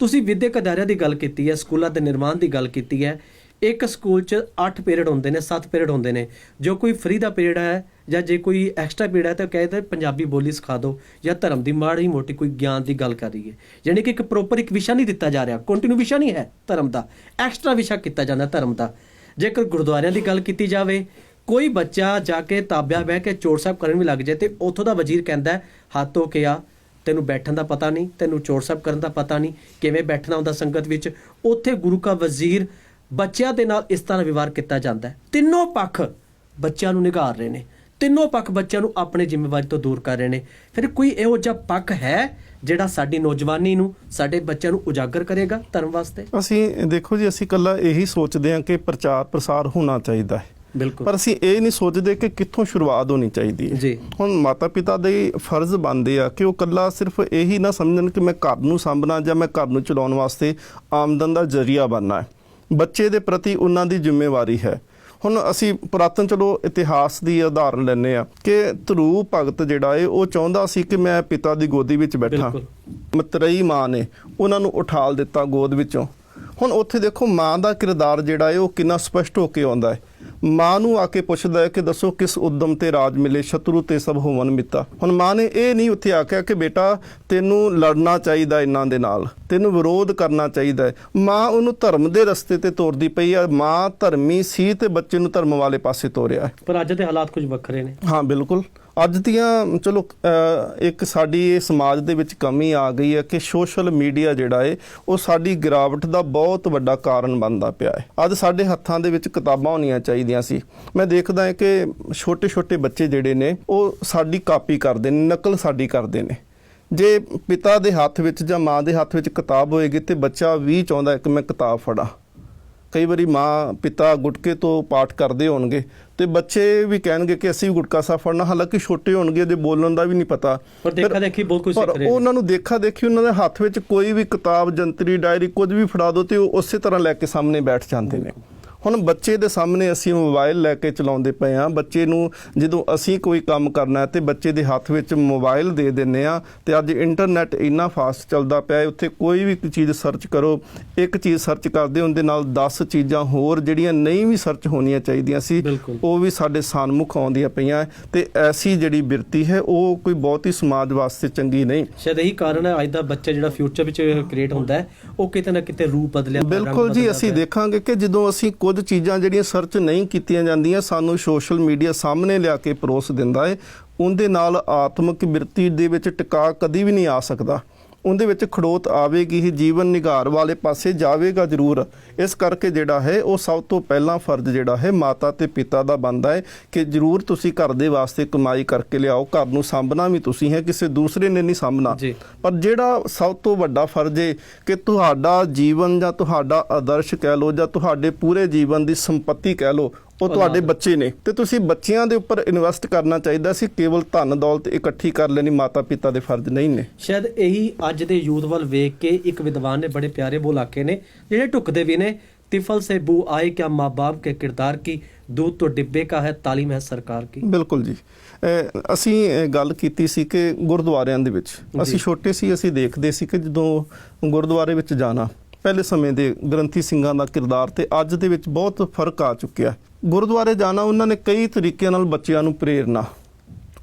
S1: ਤੁਸੀਂ ਵਿਦਿਅਕ ਅਦਾਰਿਆਂ ਦੀ ਗੱਲ ਕੀਤੀ ਹੈ, ਸਕੂਲਾਂ ਦੇ ਨਿਰਮਾਣ ਦੀ ਗੱਲ ਕੀਤੀ ਹੈ। ਇੱਕ ਸਕੂਲ 'ਚ 8 ਪੀਰੀਅਡ ਹੁੰਦੇ ਨੇ, 7 ਪੀਰੀਅਡ ਹੁੰਦੇ ਨੇ। ਜੋ ਕੋਈ ਫ੍ਰੀ ਦਾ ਪੀਰੀਅਡ ਹੈ ਜਾਂ ਜੇ ਕੋਈ ਐਕਸਟਰਾ ਪੀਰੀਅਡ ਹੈ ਤਾਂ ਕਹਿੰਦੇ ਪੰਜਾਬੀ ਬੋਲੀ ਸਿਖਾ ਦਿਓ ਜਾਂ ਧਰਮ ਦੀ ਮਾੜੀ ਮੋਟੀ ਕੋਈ ਗਿਆਨ ਦੀ ਗੱਲ ਕਰ ਰਹੀ ਹੈ। ਯਾਨੀ ਕਿ ਇੱਕ ਪ੍ਰੋਪਰ ਇੱਕ ਵਿਸ਼ਾ ਨਹੀਂ ਦਿੱਤਾ ਜਾ ਰਿਹਾ, ਕੰਟੀਨਿਊ ਵਿਸ਼ਾ ਨਹੀਂ ਹੈ ਧਰਮ ਦਾ, ਐਕਸਟਰਾ ਵਿਸ਼ਾ ਕੀਤਾ ਜਾਂਦਾ ਧਰਮ ਦਾ। ਜੇਕਰ ਗੁਰਦੁਆਰਿਆਂ ਦੀ ਗੱਲ ਕੀਤੀ ਜਾਵੇ, ਕੋਈ ਬੱਚਾ ਜਾ ਕੇ ਤਾਬਿਆ ਬਹਿ ਕੇ ਚੋਰ ਸਾਹਿਬ ਕਰਨ ਵੀ ਲੱਗ ਜਾਏ ਤੇ ਉੱਥੋਂ ਦਾ ਵਜ਼ੀਰ ਕਹਿੰਦਾ ਹੱਥ ਧੋ ਕੇ ਆ, ਤੈਨੂੰ ਬੈਠਣ ਦਾ ਪਤਾ ਨਹੀਂ, ਤੈਨੂੰ ਚੋਰ ਸਾਹਿਬ ਕਰਨ ਦਾ ਪਤਾ ਨਹੀਂ, ਕਿਵੇਂ ਬੈਠਣਾ ਹੁੰਦਾ ਸੰਗਤ ਵਿੱਚ। ਉੱਥੇ ਗੁਰੂ ਕਾ ਵਜ਼ੀਰ ਬੱਚਿਆਂ ਦੇ ਨਾਲ ਇਸ ਤਰ੍ਹਾਂ ਵਿਵਹਾਰ ਕੀਤਾ ਜਾਂਦਾ ਹੈ। ਤਿੰਨੋਂ ਪੱਖ ਬੱਚਿਆਂ ਨੂੰ ਨਿਗਾਰ ਰਹੇ ਨੇ, ਤਿੰਨੋਂ ਪੱਖ ਬੱਚਿਆਂ ਨੂੰ ਆਪਣੇ ਜ਼ਿੰਮੇਵਾਰੀ ਤੋਂ ਦੂਰ ਕਰ ਰਹੇ ਨੇ। ਫਿਰ ਕੋਈ ਇਹੋ ਜਿਹਾ ਪੱਖ ਹੈ ਜਿਹੜਾ ਸਾਡੀ ਨੌਜਵਾਨੀ ਨੂੰ, ਸਾਡੇ ਬੱਚਿਆਂ ਨੂੰ ਉਜਾਗਰ ਕਰੇਗਾ ਧਰਮ ਵਾਸਤੇ?
S2: ਅਸੀਂ ਦੇਖੋ ਜੀ, ਅਸੀਂ ਇਕੱਲਾ ਇਹੀ ਸੋਚਦੇ ਹਾਂ ਕਿ ਪ੍ਰਚਾਰ ਪ੍ਰਸਾਰ ਹੋਣਾ ਚਾਹੀਦਾ ਹੈ,
S1: ਬਿਲਕੁਲ,
S2: ਪਰ ਅਸੀਂ ਇਹ ਨਹੀਂ ਸੋਚਦੇ ਕਿ ਕਿੱਥੋਂ ਸ਼ੁਰੂਆਤ ਹੋਣੀ ਚਾਹੀਦੀ ਹੈ
S1: ਜੀ।
S2: ਹੁਣ ਮਾਤਾ ਪਿਤਾ ਦੇ ਫਰਜ਼ ਬਣਦੇ ਆ ਕਿ ਉਹ ਇਕੱਲਾ ਸਿਰਫ ਇਹੀ ਨਾ ਸਮਝਣ ਕਿ ਮੈਂ ਘਰ ਨੂੰ ਸਾਂਭਣਾ ਜਾਂ ਮੈਂ ਘਰ ਨੂੰ ਚਲਾਉਣ ਵਾਸਤੇ ਆਮਦਨ ਦਾ ਜ਼ਰੀਆ ਬਣਨਾ ਹੈ। ਬੱਚੇ ਦੇ ਪ੍ਰਤੀ ਉਹਨਾਂ ਦੀ ਜ਼ਿੰਮੇਵਾਰੀ ਹੈ। ਹੁਣ ਅਸੀਂ ਪੁਰਾਤਨ ਚਲੋ ਇਤਿਹਾਸ ਦੀ ਉਦਾਹਰਨ ਲੈਂਦੇ ਆ ਕਿ ਧਰੂ ਭਗਤ ਜਿਹੜਾ ਹੈ ਉਹ ਚਾਹੁੰਦਾ ਸੀ ਕਿ ਮੈਂ ਪਿਤਾ ਦੀ ਗੋਦੀ ਵਿੱਚ ਬੈਠਾਂ। ਮਤਰੇਈ ਮਾਂ ਨੇ ਉਹਨਾਂ ਨੂੰ ਉਠਾਲ ਦਿੱਤਾ ਗੋਦ ਵਿੱਚੋਂ। ਹੁਣ ਉੱਥੇ ਦੇਖੋ ਮਾਂ ਦਾ ਕਿਰਦਾਰ ਜਿਹੜਾ ਹੈ ਉਹ ਕਿੰਨਾ ਸਪਸ਼ਟ ਹੋ ਕੇ ਆਉਂਦਾ ਹੈ। ਮਾਂ ਨੂੰ ਆ ਕੇ ਪੁੱਛਦਾ ਹੈ ਕਿ ਦੱਸੋ ਕਿਸ ਉਦਮ ਤੇ ਰਾਜ ਮਿਲੇ, ਸ਼ਤਰੂ ਤੇ ਸਭ ਹੋਵਨ ਮਿੱਤਾ। ਹੁਣ ਮਾਂ ਨੇ ਇਹ ਨਹੀਂ ਉੱਥੇ ਆਖਿਆ ਕਿ ਬੇਟਾ ਤੈਨੂੰ ਲੜਨਾ ਚਾਹੀਦਾ ਇਹਨਾਂ ਦੇ ਨਾਲ, ਤੈਨੂੰ ਵਿਰੋਧ ਕਰਨਾ ਚਾਹੀਦਾ ਹੈ। ਮਾਂ ਉਹਨੂੰ ਧਰਮ ਦੇ ਰਸਤੇ ਤੇ ਤੋਰਦੀ ਪਈ ਹੈ। ਮਾਂ ਧਰਮੀ ਸੀ ਤੇ ਬੱਚੇ ਨੂੰ ਧਰਮ ਵਾਲੇ ਪਾਸੇ ਤੋਰਿਆ ਹੈ।
S1: ਪਰ ਅੱਜ ਦੇ ਹਾਲਾਤ ਕੁਝ ਵੱਖਰੇ ਨੇ।
S2: ਹਾਂ ਬਿਲਕੁਲ, ਅੱਜ ਦੀਆਂ ਚਲੋ ਇੱਕ ਸਾਡੀ ਇਹ ਸਮਾਜ ਦੇ ਵਿੱਚ ਕਮੀ ਆ ਗਈ ਹੈ ਕਿ ਸੋਸ਼ਲ ਮੀਡੀਆ ਜਿਹੜਾ ਹੈ ਉਹ ਸਾਡੀ ਗਿਰਾਵਟ ਦਾ ਬਹੁਤ ਵੱਡਾ ਕਾਰਨ ਬਣਦਾ ਪਿਆ ਹੈ। ਅੱਜ ਸਾਡੇ ਹੱਥਾਂ ਦੇ ਵਿੱਚ ਕਿਤਾਬਾਂ ਹੋਣੀਆਂ ਚਾਹੀਦੀਆਂ ਸੀ। ਮੈਂ ਦੇਖਦਾ ਹਾਂ ਕਿ ਛੋਟੇ ਛੋਟੇ ਬੱਚੇ ਜਿਹੜੇ ਨੇ ਉਹ ਸਾਡੀ ਕਾਪੀ ਕਰਦੇ ਨੇ, ਨਕਲ ਸਾਡੀ ਕਰਦੇ ਨੇ। ਜੇ ਪਿਤਾ ਦੇ ਹੱਥ ਵਿੱਚ ਜਾਂ ਮਾਂ ਦੇ ਹੱਥ ਵਿੱਚ ਕਿਤਾਬ ਹੋਏਗੀ ਤੇ ਬੱਚਾ ਵੀ ਚਾਹੁੰਦਾ ਹੈ ਕਿ ਮੈਂ ਕਿਤਾਬ ਫੜਾਂ। ਕਈ ਵਾਰੀ ਮਾਂ ਪਿਤਾ ਗੁਟਕੇ ਤੋਂ ਪਾਠ ਕਰਦੇ ਹੋਣਗੇ ਤੇ ਬੱਚੇ ਵੀ ਕਹਿਣਗੇ ਕਿ ਅਸੀਂ ਵੀ ਗੁਟਕਾ ਸਾਹਿਬ ਫੜਨਾ, ਹਾਲਾਂਕਿ ਛੋਟੇ ਹੋਣਗੇ ਜੇ ਬੋਲਣ ਦਾ ਵੀ ਨਹੀਂ ਪਤਾ,
S1: ਪਰ ਦੇਖਾ ਦੇਖੀ ਬਹੁਤ ਕੁਝ ਸਿੱਖ ਰਹੇ ਨੇ।
S2: ਉਹਨਾਂ ਨੂੰ ਦੇਖਾ ਦੇਖੀ ਉਹਨਾਂ ਦੇ ਹੱਥ ਵਿੱਚ ਕੋਈ ਵੀ ਕਿਤਾਬ, ਜੰਤਰੀ, ਡਾਇਰੀ ਕੁਝ ਵੀ ਫੜਾ ਦਿਓ ਤੇ ਉਹ ਉਸੇ ਤਰ੍ਹਾਂ ਲੈ ਕੇ ਸਾਹਮਣੇ ਬੈਠ ਜਾਂਦੇ ਨੇ। ਹੁਣ ਬੱਚੇ ਦੇ ਸਾਹਮਣੇ ਅਸੀਂ ਮੋਬਾਈਲ ਲੈ ਕੇ ਚਲਾਉਂਦੇ ਪਏ ਹਾਂ। ਬੱਚੇ ਨੂੰ ਜਦੋਂ ਅਸੀਂ ਕੋਈ ਕੰਮ ਕਰਨਾ ਤੇ ਬੱਚੇ ਦੇ ਹੱਥ ਵਿੱਚ ਮੋਬਾਈਲ ਦੇ ਦਿੰਦੇ ਆ। ਤੇ ਅੱਜ ਇੰਟਰਨੈਟ ਇੰਨਾ ਫਾਸਟ ਚੱਲਦਾ ਪਿਆ, ਉੱਥੇ ਕੋਈ ਵੀ ਚੀਜ਼ ਸਰਚ ਕਰੋ, ਇੱਕ ਚੀਜ਼ ਸਰਚ ਕਰਦੇ ਉਹਦੇ ਨਾਲ 10 ਚੀਜ਼ਾਂ ਹੋਰ ਜਿਹੜੀਆਂ ਨਹੀਂ ਵੀ ਸਰਚ ਹੋਣੀਆਂ ਚਾਹੀਦੀਆਂ ਸੀ ਉਹ ਵੀ ਸਾਡੇ ਸਾਹਮਣੇ ਆਉਂਦੀਆਂ ਪਈਆਂ। ਤੇ ਐਸੀ ਜਿਹੜੀ ਬਿਰਤੀ ਹੈ ਉਹ ਕੋਈ ਬਹੁਤੀ ਸਮਾਜ ਵਾਸਤੇ ਚੰਗੀ ਨਹੀਂ।
S1: ਸ਼ਾਇਦ ਇਹੀ ਕਾਰਨ ਹੈ ਅੱਜ ਦਾ ਬੱਚਾ ਜਿਹੜਾ ਫਿਊਚਰ ਵਿੱਚ ਕ੍ਰੀਏਟ ਹੁੰਦਾ ਹੈ ਉਹ ਕਿਤੇ ਨਾ ਕਿਤੇ ਰੂਪ ਬਦਲਿਆ।
S2: ਬਿਲਕੁਲ ਜੀ, ਅਸੀਂ ਦੇਖਾਂਗੇ ਕਿ ਜਦੋਂ ਅਸੀਂ ਕੁਝ ਚੀਜ਼ਾਂ ਜਿਹੜੀਆਂ ਸਰਚ ਨਹੀਂ ਕੀਤੀਆਂ ਜਾਂਦੀਆਂ ਸਾਨੂੰ ਸੋਸ਼ਲ ਮੀਡੀਆ ਸਾਹਮਣੇ ਲਿਆ ਕੇ ਪਰੋਸ ਦਿੰਦਾ ਹੈ, ਉਹਦੇ ਨਾਲ ਆਤਮਿਕ ਬਿਰਤੀ ਦੇ ਵਿੱਚ ਟਿਕਾ ਕਦੀ ਵੀ ਨਹੀਂ ਆ ਸਕਦਾ। ਉਹਦੇ ਵਿੱਚ ਖੜੋਤ ਆਵੇਗੀ ਹੀ, ਜੀਵਨ ਨਿਗਾਰ ਵਾਲੇ ਪਾਸੇ ਜਾਵੇਗਾ ਜ਼ਰੂਰ। ਇਸ ਕਰਕੇ ਜਿਹੜਾ ਹੈ ਉਹ ਸਭ ਤੋਂ ਪਹਿਲਾਂ ਫਰਜ਼ ਜਿਹੜਾ ਹੈ ਮਾਤਾ ਤੇ ਪਿਤਾ ਦਾ ਬਣਦਾ ਹੈ ਕਿ ਜ਼ਰੂਰ ਤੁਸੀਂ ਘਰ ਦੇ ਵਾਸਤੇ ਕਮਾਈ ਕਰਕੇ ਲਿਆਓ, ਘਰ ਨੂੰ ਸਾਂਭਣਾ ਵੀ ਤੁਸੀਂ ਹੈ, ਕਿਸੇ ਦੂਸਰੇ ਨੇ ਨਹੀਂ ਸਾਂਭਣਾ। ਪਰ ਜਿਹੜਾ ਸਭ ਤੋਂ ਵੱਡਾ ਫਰਜ਼ ਹੈ ਕਿ ਤੁਹਾਡਾ ਜੀਵਨ ਜਾਂ ਤੁਹਾਡਾ ਆਦਰਸ਼ ਕਹਿ ਲਓ ਜਾਂ ਤੁਹਾਡੇ ਪੂਰੇ ਜੀਵਨ ਦੀ ਸੰਪत्ति ਕਹਿ ਲਓ ਉਹ ਤੁਹਾਡੇ ਬੱਚੇ ਨੇ ਤੇ ਤੁਸੀਂ ਬੱਚਿਆਂ ਦੇ ਉੱਪਰ ਇਨਵੈਸਟ ਕਰਨਾ ਚਾਹੀਦਾ ਸੀ। ਕੇਵਲ ਧਨ ਦੌਲਤ ਇਕੱਠੀ ਕਰ ਲੈਣੀ ਮਾਤਾ ਪਿਤਾ ਦੇ ਫਰਜ਼ ਨਹੀਂ ਨੇ।
S1: ਸ਼ਾਇਦ ਇਹੀ ਅੱਜ ਦੇ ਯੂਥ ਵੱਲ ਵੇਖ ਕੇ ਇੱਕ ਵਿਦਵਾਨ ਨੇ ਬੜੇ ਪਿਆਰੇ ਬੋਲ ਆਖੇ ਨੇ ਜਿਹੜੇ ਢੁਕਦੇ ਵੀ ਨੇ, ਤਿਫਲ ਸੇ ਬੂ ਆਏ ਕਿਆ ਮਾँ बाप के किरदार की, दूध तो डिब्बे का है तालीम है सरकार की।
S2: ਬਿਲਕੁਲ ਜੀ, ਅਸੀਂ ਗੱਲ ਕੀਤੀ ਸੀ ਕਿ ਗੁਰਦੁਆਰਿਆਂ ਦੇ ਵਿੱਚ ਅਸੀਂ ਛੋਟੇ ਸੀ, ਅਸੀਂ ਦੇਖਦੇ ਸੀ ਕਿ ਜਦੋਂ ਗੁਰਦੁਆਰੇ ਵਿੱਚ ਜਾਣਾ, ਪਹਿਲੇ ਸਮੇਂ ਦੇ ਗ੍ਰੰਥੀ ਸਿੰਘਾਂ ਦਾ ਕਿਰਦਾਰ ਤੇ ਅੱਜ ਦੇ ਵਿੱਚ ਬਹੁਤ ਫਰਕ ਆ ਚੁੱਕਿਆ। ਗੁਰਦੁਆਰੇ ਜਾਣਾ ਉਹਨਾਂ ਨੇ ਕਈ ਤਰੀਕਿਆਂ ਨਾਲ ਬੱਚਿਆਂ ਨੂੰ ਪ੍ਰੇਰਨਾ,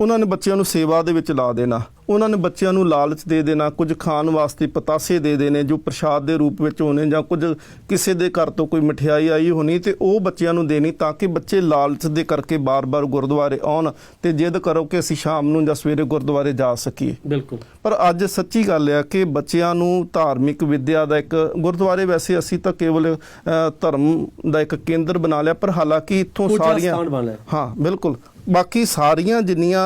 S2: ਉਹਨਾਂ ਨੇ ਬੱਚਿਆਂ ਨੂੰ ਸੇਵਾ ਦੇ ਵਿੱਚ ਲਾ ਦੇਣਾ, ਉਹਨਾਂ ਨੇ ਬੱਚਿਆਂ ਨੂੰ ਲਾਲਚ ਦੇ ਦੇਣਾ, ਕੁਝ ਖਾਣ ਵਾਸਤੇ ਪਤਾਸੇ ਦੇ ਦੇਣੇ ਜੋ ਪ੍ਰਸ਼ਾਦ ਦੇ ਰੂਪ ਵਿੱਚ ਹੋਣੇ, ਜਾਂ ਕੁਝ ਕਿਸੇ ਦੇ ਘਰ ਤੋਂ ਕੋਈ ਮਠਿਆਈ ਆਈ ਹੋਣੀ ਤੇ ਉਹ ਬੱਚਿਆਂ ਨੂੰ ਦੇਣੀ ਤਾਂ ਕਿ ਬੱਚੇ ਲਾਲਚ ਦੇ ਕਰਕੇ ਬਾਰ-ਬਾਰ ਗੁਰਦੁਆਰੇ ਆਉਣ ਤੇ ਜਿੱਦ ਕਰੋ ਕਿ ਅਸੀਂ ਸ਼ਾਮ ਨੂੰ ਜਾਂ ਸਵੇਰੇ ਗੁਰਦੁਆਰੇ ਜਾ ਸਕੀਏ।
S1: ਬਿਲਕੁਲ।
S2: ਪਰ ਅੱਜ ਸੱਚੀ ਗੱਲ ਆ ਕਿ ਬੱਚਿਆਂ ਨੂੰ ਧਾਰਮਿਕ ਵਿੱਦਿਆ ਦਾ ਇੱਕ ਗੁਰਦੁਆਰੇ, ਵੈਸੇ ਅਸੀਂ ਤਾਂ ਕੇਵਲ ਧਰਮ ਦਾ ਇੱਕ ਕੇਂਦਰ ਬਣਾ ਲਿਆ, ਪਰ ਹਾਲਾਂਕਿ ਇੱਥੋਂ ਸਾਰੀਆਂ, ਹਾਂ ਬਿਲਕੁਲ, ਬਾਕੀ ਸਾਰੀਆਂ ਜਿੰਨੀਆਂ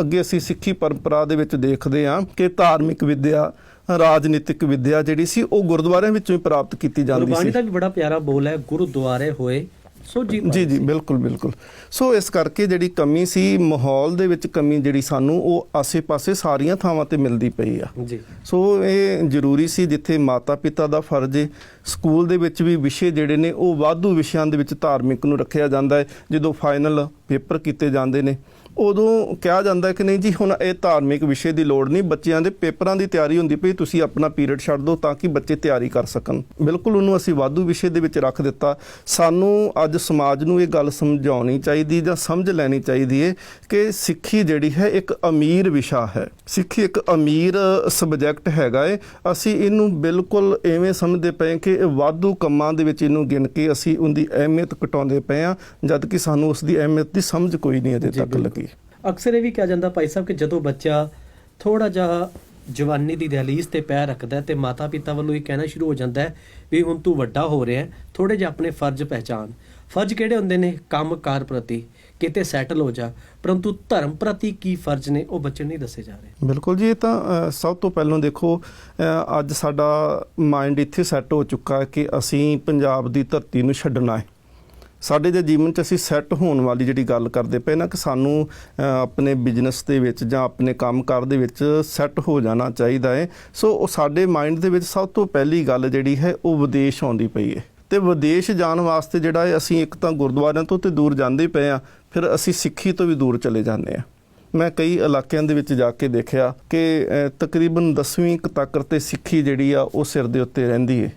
S2: ਅੱਗੇ ਅਸੀਂ ਸਿੱਖੀ ਪਰੰਪਰਾ ਦੇ ਵਿੱਚ ਦੇਖਦੇ ਹਾਂ ਕਿ ਧਾਰਮਿਕ ਵਿੱਦਿਆ, ਰਾਜਨੀਤਿਕ ਵਿੱਦਿਆ ਜਿਹੜੀ ਸੀ ਉਹ ਗੁਰਦੁਆਰਿਆਂ ਵਿੱਚੋਂ ਹੀ ਪ੍ਰਾਪਤ ਕੀਤੀ ਜਾਂਦੀ ਸੀ।
S1: ਗੁਰਬਾਣੀ ਦਾ ਵੀ ਬੜਾ ਪਿਆਰਾ ਬੋਲ ਹੈ, ਗੁਰਦੁਆਰੇ ਹੋਏ ਸੋਝੀ ਪਾ
S2: ਜੀ
S1: ਰਹੇ
S2: ਜੀ
S1: ਸੀ।
S2: ਬਿਲਕੁਲ। ਸੋ ਇਸ ਕਰਕੇ ਜਿਹੜੀ ਕਮੀ ਸੀ ਮਾਹੌਲ ਦੇ ਵਿੱਚ, ਕਮੀ ਜਿਹੜੀ ਸਾਨੂੰ ਉਹ ਆਸੇ-ਪਾਸੇ ਸਾਰੀਆਂ ਥਾਵਾਂ ਤੇ ਮਿਲਦੀ ਪਈ ਆ।
S1: ਜੀ
S2: ਸੋ ਇਹ ਜ਼ਰੂਰੀ ਸੀ, ਜਿੱਥੇ ਮਾਤਾ ਪਿਤਾ ਦਾ ਫਰਜ਼ ਹੈ, ਸਕੂਲ ਦੇ ਵਿੱਚ ਵੀ ਵਿਸ਼ੇ ਜਿਹੜੇ ਨੇ ਉਹ ਵਾਧੂ ਵਿਸ਼ਿਆਂ ਦੇ ਵਿੱਚ ਧਾਰਮਿਕ ਨੂੰ ਰੱਖਿਆ ਜਾਂਦਾ ਹੈ। ਜਦੋਂ ਫਾਈਨਲ ਪੇਪਰ ਕੀਤੇ ਜਾਂਦੇ ਨੇ ਉਦੋਂ ਕਿਹਾ ਜਾਂਦਾ ਹੈ ਕਿ ਨਹੀਂ ਜੀ ਹੁਣ ਇਹ ਧਾਰਮਿਕ ਵਿਸ਼ੇ ਦੀ ਲੋੜ ਨਹੀਂ, ਬੱਚਿਆਂ ਦੇ ਪੇਪਰਾਂ ਦੀ ਤਿਆਰੀ ਹੁੰਦੀ ਪਈ, ਤੁਸੀਂ ਆਪਣਾ ਪੀਰੀਅਡ ਛੱਡ ਦਿਓ ਤਾਂ ਕਿ ਬੱਚੇ ਤਿਆਰੀ ਕਰ ਸਕਣ। ਬਿਲਕੁਲ ਉਹਨੂੰ ਅਸੀਂ ਵਾਧੂ ਵਿਸ਼ੇ ਦੇ ਵਿੱਚ ਰੱਖ ਦਿੱਤਾ। ਸਾਨੂੰ ਅੱਜ ਸਮਾਜ ਨੂੰ ਇਹ ਗੱਲ ਸਮਝਾਉਣੀ ਚਾਹੀਦੀ ਜਾਂ ਸਮਝ ਲੈਣੀ ਚਾਹੀਦੀ ਹੈ ਕਿ ਸਿੱਖੀ ਜਿਹੜੀ ਹੈ ਇੱਕ ਅਮੀਰ ਵਿਸ਼ਾ ਹੈ, ਸਿੱਖੀ ਇੱਕ ਅਮੀਰ ਸਬਜੈਕਟ ਹੈਗਾ ਹੈ। ਅਸੀਂ ਇਹਨੂੰ ਬਿਲਕੁਲ ਐਵੇਂ ਸਮਝਦੇ ਪਏ ਕਿ ਇਹ ਵਾਧੂ ਕੰਮਾਂ ਦੇ ਵਿੱਚ ਇਹਨੂੰ ਗਿਣ ਕੇ ਅਸੀਂ ਉਹਦੀ ਅਹਿਮੀਅਤ ਘਟਾਉਂਦੇ ਪਏ ਹਾਂ, ਜਦ ਕਿ ਸਾਨੂੰ ਉਸ ਦੀ ਅਹਿਮੀਅਤ ਦੀ ਸਮਝ ਕੋਈ ਨਹੀਂ ਅਜੇ ਤੱਕ ਲੱਗੀ।
S1: ਅਕਸਰ ਇਹ ਵੀ ਕਿਹਾ ਜਾਂਦਾ ਭਾਈ ਸਾਹਿਬ ਕਿ ਜਦੋਂ ਬੱਚਾ ਥੋੜਾ ਜਿਹਾ ਜਵਾਨੀ ਦੀ ਦਹਲੀਜ਼ ਤੇ ਪੈਰ ਰੱਖਦਾ ਹੈ ਤੇ ਮਾਤਾ ਪਿਤਾ ਵੱਲੋਂ ਇਹ ਕਹਿਣਾ ਸ਼ੁਰੂ ਹੋ ਜਾਂਦਾ ਹੈ ਵੀ ਹੁਣ ਤੂੰ ਵੱਡਾ ਹੋ ਰਿਹਾ ਹੈ, ਥੋੜੇ ਜਿਹਾ ਆਪਣੇ ਫਰਜ਼ ਪਹਿਚਾਨ। ਫਰਜ਼ ਕਿਹੜੇ ਹੁੰਦੇ ਨੇ? ਕੰਮ ਕਾਰ ਪ੍ਰਤੀ, ਕਿਤੇ ਸੈਟਲ ਹੋ ਜਾ, ਪਰੰਤੂ ਧਰਮ ਪ੍ਰਤੀ ਕੀ ਫਰਜ਼ ਨੇ ਉਹ ਬੱਚੇ ਨੂੰ ਨਹੀਂ ਦੱਸੇ ਜਾ ਰਹੇ।
S2: ਬਿਲਕੁਲ ਜੀ, ਇਹ ਤਾਂ ਸਭ ਤੋਂ ਪਹਿਲਾਂ ਦੇਖੋ ਅੱਜ ਸਾਡਾ ਮਾਈਂਡ ਇੱਥੇ ਸੈੱਟ ਹੋ ਚੁੱਕਾ ਹੈ ਕਿ ਅਸੀਂ ਪੰਜਾਬ ਦੀ ਧਰਤੀ ਨੂੰ ਛੱਡਣਾ ਹੈ। ਸਾਡੇ ਦੇ ਜੀਵਨ 'ਚ ਅਸੀਂ ਸੈੱਟ ਹੋਣ ਵਾਲੀ ਜਿਹੜੀ ਗੱਲ ਕਰਦੇ ਪਏ ਨਾ ਕਿ ਸਾਨੂੰ ਆਪਣੇ ਬਿਜ਼ਨਸ ਦੇ ਵਿੱਚ ਜਾਂ ਆਪਣੇ ਕੰਮਕਾਰ ਦੇ ਵਿੱਚ ਸੈੱਟ ਹੋ ਜਾਣਾ ਚਾਹੀਦਾ ਹੈ। ਸੋ ਉਹ ਸਾਡੇ ਮਾਈਂਡ ਦੇ ਵਿੱਚ ਸਭ ਤੋਂ ਪਹਿਲੀ ਗੱਲ ਜਿਹੜੀ ਹੈ ਉਹ ਵਿਦੇਸ਼ ਆਉਂਦੀ ਪਈ ਹੈ। ਤੇ ਵਿਦੇਸ਼ ਜਾਣ ਵਾਸਤੇ ਜਿਹੜਾ ਹੈ ਅਸੀਂ ਇੱਕ ਤਾਂ ਗੁਰਦੁਆਰਿਆਂ ਤੋਂ ਤੇ ਦੂਰ ਜਾਂਦੇ ਪਏ ਆ, ਫਿਰ ਅਸੀਂ ਸਿੱਖੀ ਤੋਂ ਵੀ ਦੂਰ ਚਲੇ ਜਾਂਦੇ ਆ। ਮੈਂ ਕਈ ਇਲਾਕਿਆਂ ਦੇ ਵਿੱਚ ਜਾ ਕੇ ਦੇਖਿਆ ਕਿ ਤਕਰੀਬਨ 10ਵੀਂ ਤੱਕ ਤੇ ਸਿੱਖੀ ਜਿਹੜੀ ਆ ਉਹ ਸਿਰ ਦੇ ਉੱਤੇ ਰਹਿੰਦੀ ਹੈ,